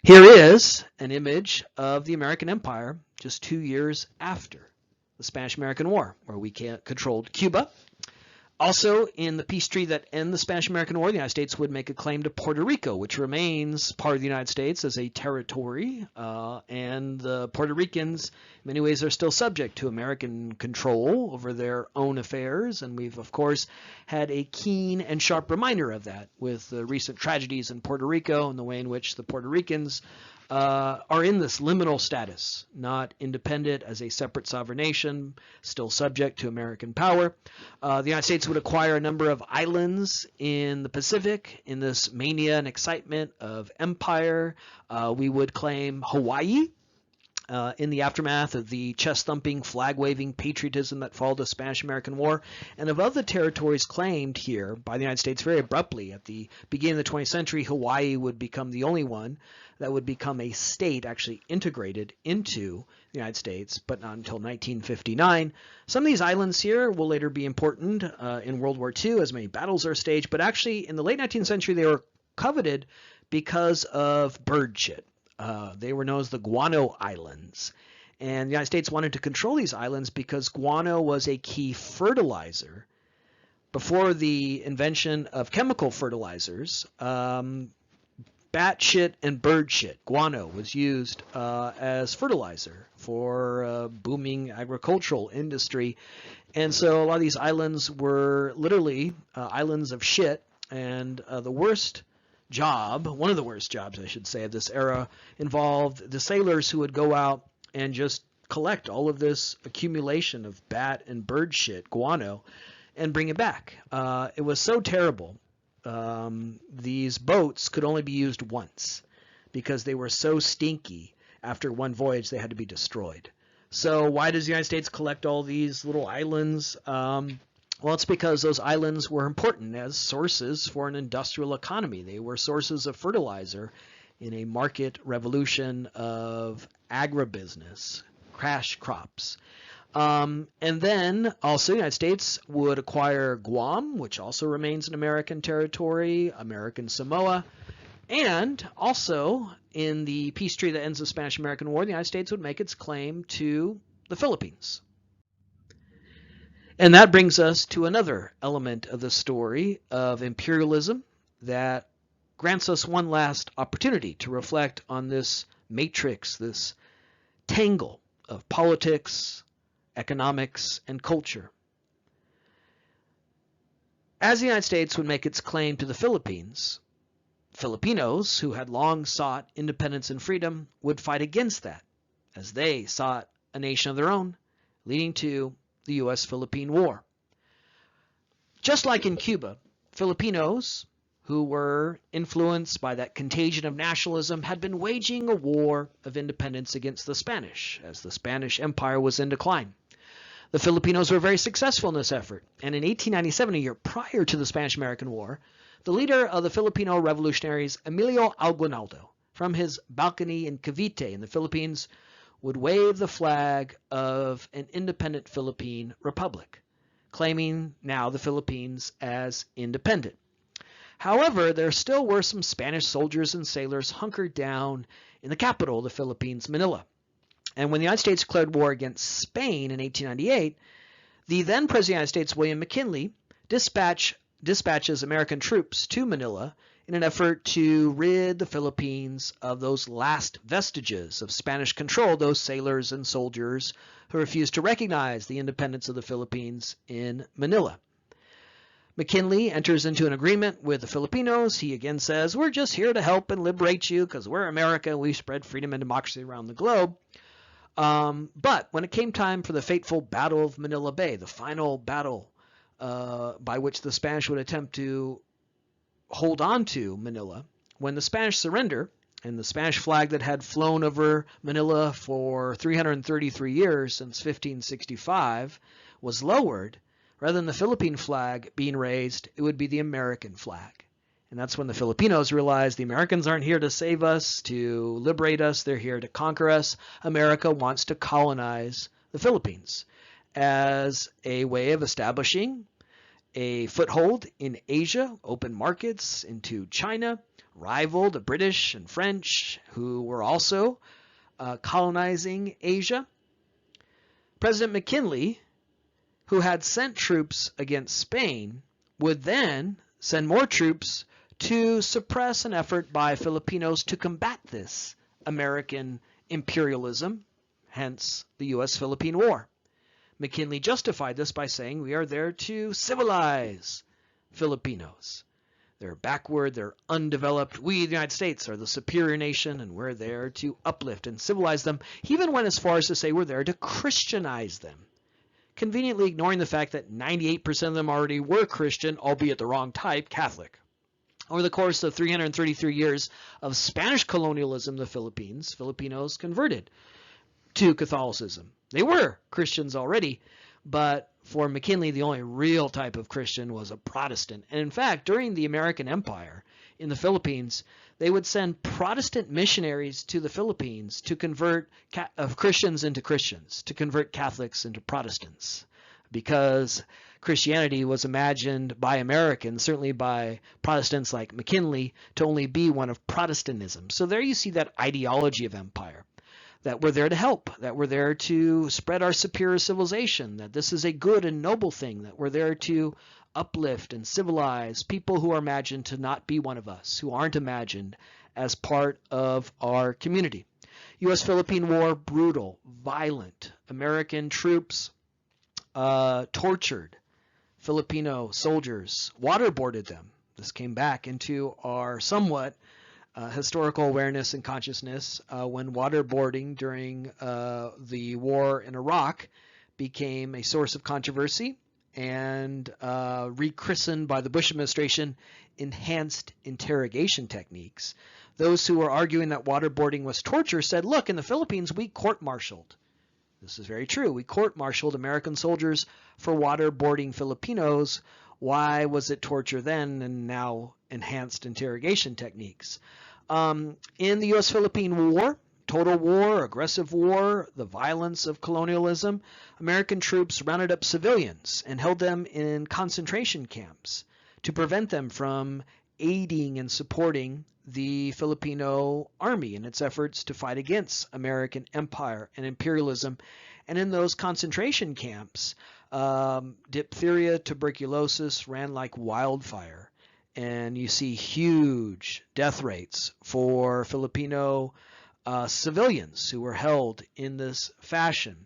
Here is an image of the American Empire just 2 years after the Spanish-American War, where we controlled Cuba. Also, in the peace treaty that ended the Spanish-American War, the United States would make a claim to Puerto Rico, which remains part of the United States as a territory, and the Puerto Ricans, in many ways, are still subject to American control over their own affairs, and we've, of course, had a keen and sharp reminder of that with the recent tragedies in Puerto Rico and the way in which the Puerto Ricans are in this liminal status, not independent as a separate sovereign nation, still subject to American power. The United States would acquire a number of islands in the Pacific in this mania and excitement of empire. We would claim Hawaii in the aftermath of the chest-thumping, flag-waving patriotism that followed the Spanish-American War. And of other territories claimed here by the United States very abruptly at the beginning of the 20th century, Hawaii would become the only one that would become a state actually integrated into the United States, but not until 1959. Some of these islands here will later be important in World War II as many battles are staged, but actually in the late 19th century they were coveted because of bird shit. They were known as the Guano Islands. And the United States wanted to control these islands because guano was a key fertilizer. Before the invention of chemical fertilizers, bat shit and bird shit, guano, was used as fertilizer for booming agricultural industry. And so a lot of these islands were literally islands of shit, and the worst job, one of the worst jobs, I should say, of this era involved the sailors who would go out and just collect all of this accumulation of bat and bird shit, guano, and bring it back. It was so terrible. These boats could only be used once because they were so stinky. After one voyage, they had to be destroyed. So why does the United States collect all these little islands? Well, it's because those islands were important as sources for an industrial economy. They were sources of fertilizer in a market revolution of agribusiness, cash crops. And then also the United States would acquire Guam, which also remains an American territory, American Samoa. And also in the peace treaty that ends the Spanish-American War, the United States would make its claim to the Philippines. And that brings us to another element of the story of imperialism that grants us one last opportunity to reflect on this matrix, this tangle of politics, economics, and culture. As the United States would make its claim to the Philippines, Filipinos who had long sought independence and freedom would fight against that as they sought a nation of their own, leading to the U.S.-Philippine War. Just like in Cuba, Filipinos who were influenced by that contagion of nationalism had been waging a war of independence against the Spanish as the Spanish Empire was in decline. The Filipinos were very successful in this effort, and in 1897, a year prior to the Spanish-American War, the leader of the Filipino revolutionaries, Emilio Aguinaldo, from his balcony in Cavite in the Philippines, would wave the flag of an independent Philippine republic, claiming now the Philippines as independent. However, there still were some Spanish soldiers and sailors hunkered down in the capital of the Philippines, Manila. And when the United States declared war against Spain in 1898, the then President of the United States, William McKinley, dispatches American troops to Manila in an effort to rid the Philippines of those last vestiges of Spanish control, those sailors and soldiers who refused to recognize the independence of the Philippines in Manila. McKinley enters into an agreement with the Filipinos. He again says, we're just here to help and liberate you because we're America. We spread freedom and democracy around the globe. But when it came time for the fateful Battle of Manila Bay, the final battle by which the Spanish would attempt to hold on to Manila, when the Spanish surrender and the Spanish flag that had flown over Manila for 333 years since 1565 was lowered, rather than the Philippine flag being raised, it would be the American flag. And that's when the Filipinos realized the Americans aren't here to save us, to liberate us, they're here to conquer us. America wants to colonize the Philippines as a way of establishing a foothold in Asia, open markets into China, rival the British and French, who were also colonizing Asia. President McKinley who had sent troops against Spain, would then send more troops to suppress an effort by Filipinos to combat this American imperialism, hence the U.S.-Philippine War. McKinley justified this by saying, we are there to civilize Filipinos. They're backward, they're undeveloped. We, the United States, are the superior nation, and we're there to uplift and civilize them. He even went as far as to say we're there to Christianize them, conveniently ignoring the fact that 98% of them already were Christian, albeit the wrong type, Catholic. Over the course of 333 years of Spanish colonialism in the Philippines, Filipinos converted to Catholicism. They were Christians already, but for McKinley, the only real type of Christian was a Protestant. And in fact, during the American Empire in the Philippines, they would send Protestant missionaries to the Philippines to convert Christians into Christians, to convert Catholics into Protestants, because Christianity was imagined by Americans, certainly by Protestants like McKinley, to only be one of Protestantism. So there you see that ideology of empire, that we're there to help, that we're there to spread our superior civilization, that this is a good and noble thing, that we're there to uplift and civilize people who are imagined to not be one of us, who aren't imagined as part of our community. U.S.-Philippine War, brutal, violent. American troops tortured Filipino soldiers, waterboarded them. This came back into our somewhat historical awareness and consciousness when waterboarding during the war in Iraq became a source of controversy and rechristened by the Bush administration enhanced interrogation techniques. Those who were arguing that waterboarding was torture said, look, in the Philippines we court-martialed. This is very true. We court-martialed American soldiers for waterboarding Filipinos. Why was it torture then and now enhanced interrogation techniques? In the U.S.-Philippine War, total war, aggressive war, the violence of colonialism, American troops rounded up civilians and held them in concentration camps to prevent them from aiding and supporting the Filipino army in its efforts to fight against American empire and imperialism. And in those concentration camps, diphtheria, tuberculosis ran like wildfire. And you see huge death rates for Filipino civilians who were held in this fashion.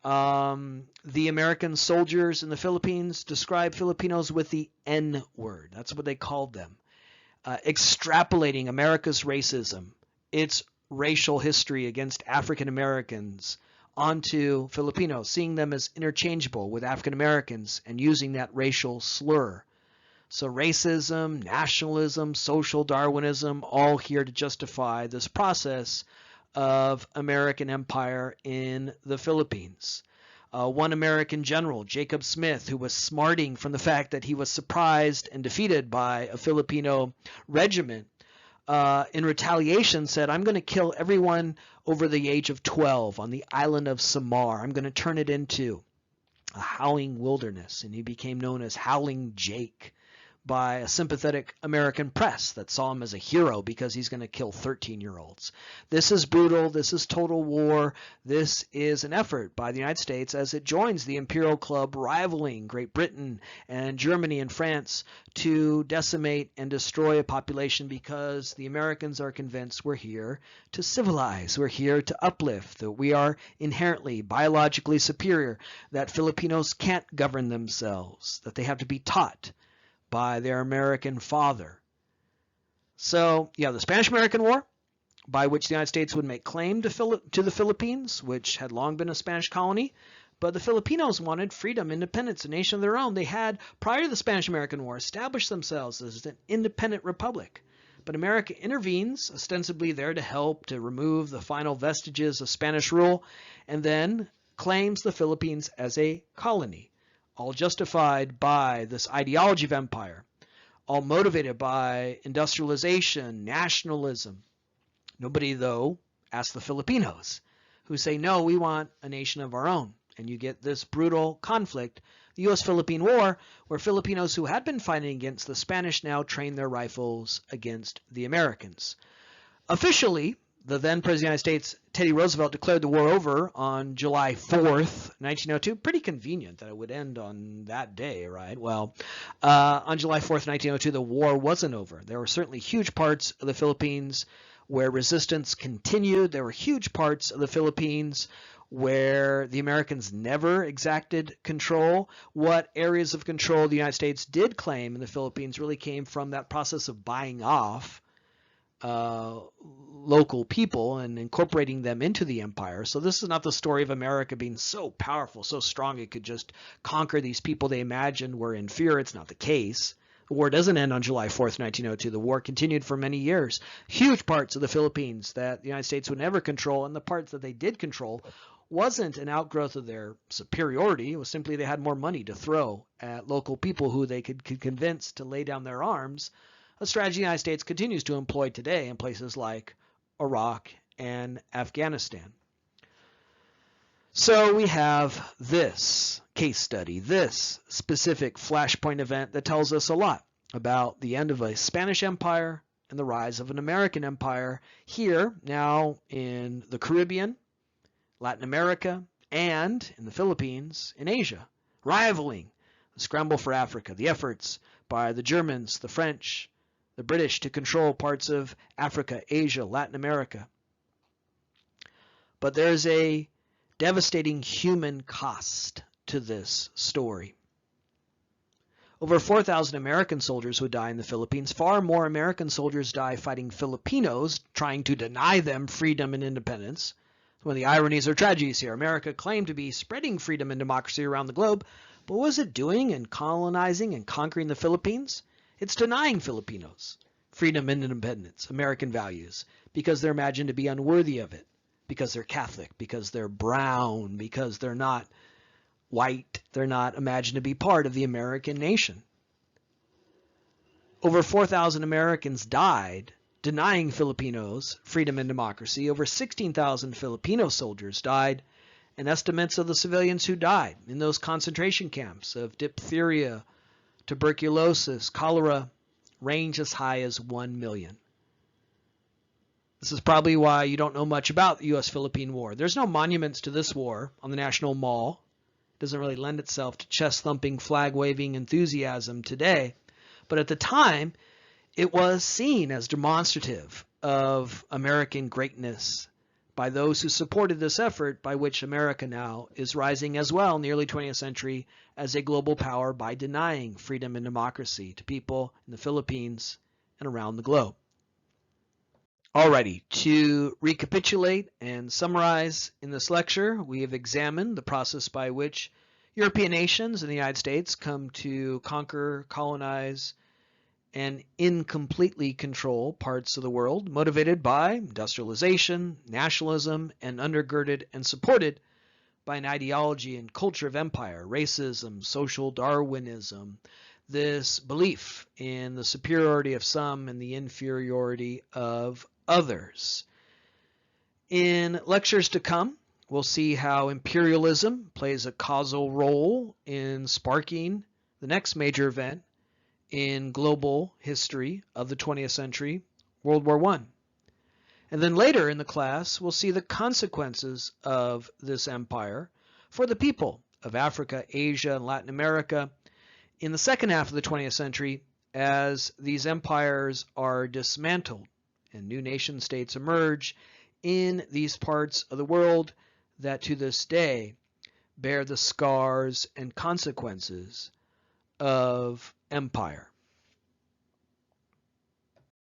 The American soldiers in the Philippines described Filipinos with the N word. That's what they called them. Extrapolating America's racism, its racial history against African Americans, onto Filipinos, seeing them as interchangeable with African Americans and using that racial slur. So racism, nationalism, social Darwinism, all here to justify this process of American empire in the Philippines. One American general, Jacob Smith, who was smarting from the fact that he was surprised and defeated by a Filipino regiment, in retaliation said, I'm going to kill everyone over the age of 12 on the island of Samar. I'm going to turn it into a howling wilderness. And he became known as Howling Jake by a sympathetic American press that saw him as a hero because he's going to kill 13-year-olds. This is brutal. This is total war. This is an effort by the United States as it joins the Imperial Club rivaling Great Britain and Germany and France to decimate and destroy a population because the Americans are convinced we're here to civilize. We're here to uplift, that we are inherently biologically superior, that Filipinos can't govern themselves, that they have to be taught by their American father. So, yeah, the Spanish-American War, by which the United States would make claim to the Philippines, which had long been a Spanish colony, but the Filipinos wanted freedom, independence, a nation of their own. They had, prior to the Spanish-American War, established themselves as an independent republic. But America intervenes, ostensibly there to help to remove the final vestiges of Spanish rule, and then claims the Philippines as a colony, all justified by this ideology of empire, all motivated by industrialization, nationalism. Nobody, though, asks the Filipinos, who say, no, we want a nation of our own. And you get this brutal conflict, the U.S.-Philippine War, where Filipinos who had been fighting against the Spanish now train their rifles against the Americans. Officially, the then President of the United States Teddy Roosevelt declared the war over on July 4th, 1902. Pretty convenient that it would end on that day, right? Well, on July 4th, 1902, the war wasn't over. There were certainly huge parts of the Philippines where resistance continued. There were huge parts of the Philippines where the Americans never exacted control. What areas of control the United States did claim in the Philippines really came from that process of buying off local people and incorporating them into the empire. So this is not the story of America being so powerful, so strong it could just conquer these people they imagined were inferior. It's not the case. The war doesn't end on July 4th, 1902. The war continued for many years. Huge parts of the Philippines that the United States would never control, and the parts that they did control wasn't an outgrowth of their superiority. It was simply they had more money to throw at local people who they could convince to lay down their arms, a strategy the United States continues to employ today in places like Iraq and Afghanistan. So we have this case study, this specific flashpoint event that tells us a lot about the end of a Spanish empire and the rise of an American empire here now in the Caribbean, Latin America, and in the Philippines, in Asia, rivaling the scramble for Africa, the efforts by the Germans, the French, the British to control parts of Africa, Asia, Latin America. But there's a devastating human cost to this story. Over 4,000 American soldiers would die in the Philippines. Far more American soldiers die fighting Filipinos, trying to deny them freedom and independence. One of the ironies or tragedies here. America claimed to be spreading freedom and democracy around the globe, but what was it doing in colonizing and conquering the Philippines? It's denying Filipinos freedom and independence, American values, because they're imagined to be unworthy of it, because they're Catholic, because they're brown, because they're not white, they're not imagined to be part of the American nation. Over 4,000 Americans died denying Filipinos freedom and democracy. Over 16,000 Filipino soldiers died, and estimates of the civilians who died in those concentration camps of diphtheria, tuberculosis, cholera, range as high as 1 million. This is probably why you don't know much about the U.S.-Philippine War. There's no monuments to this war on the National Mall. It doesn't really lend itself to chest-thumping, flag-waving enthusiasm today. But at the time, it was seen as demonstrative of American greatness by those who supported this effort, by which America now is rising as well in the early 20th century as a global power by denying freedom and democracy to people in the Philippines and around the globe. Alrighty, to recapitulate and summarize in this lecture, we have examined the process by which European nations and the United States come to conquer, colonize, and incompletely control parts of the world, motivated by industrialization, nationalism, and undergirded and supported by an ideology and culture of empire, racism, social Darwinism, this belief in the superiority of some and the inferiority of others. In lectures to come, we'll see how imperialism plays a causal role in sparking the next major event in global history of the 20th century, World War I. And then later in the class, we'll see the consequences of this empire for the people of Africa, Asia, and Latin America in the second half of the 20th century as these empires are dismantled and new nation states emerge in these parts of the world that to this day bear the scars and consequences of empire.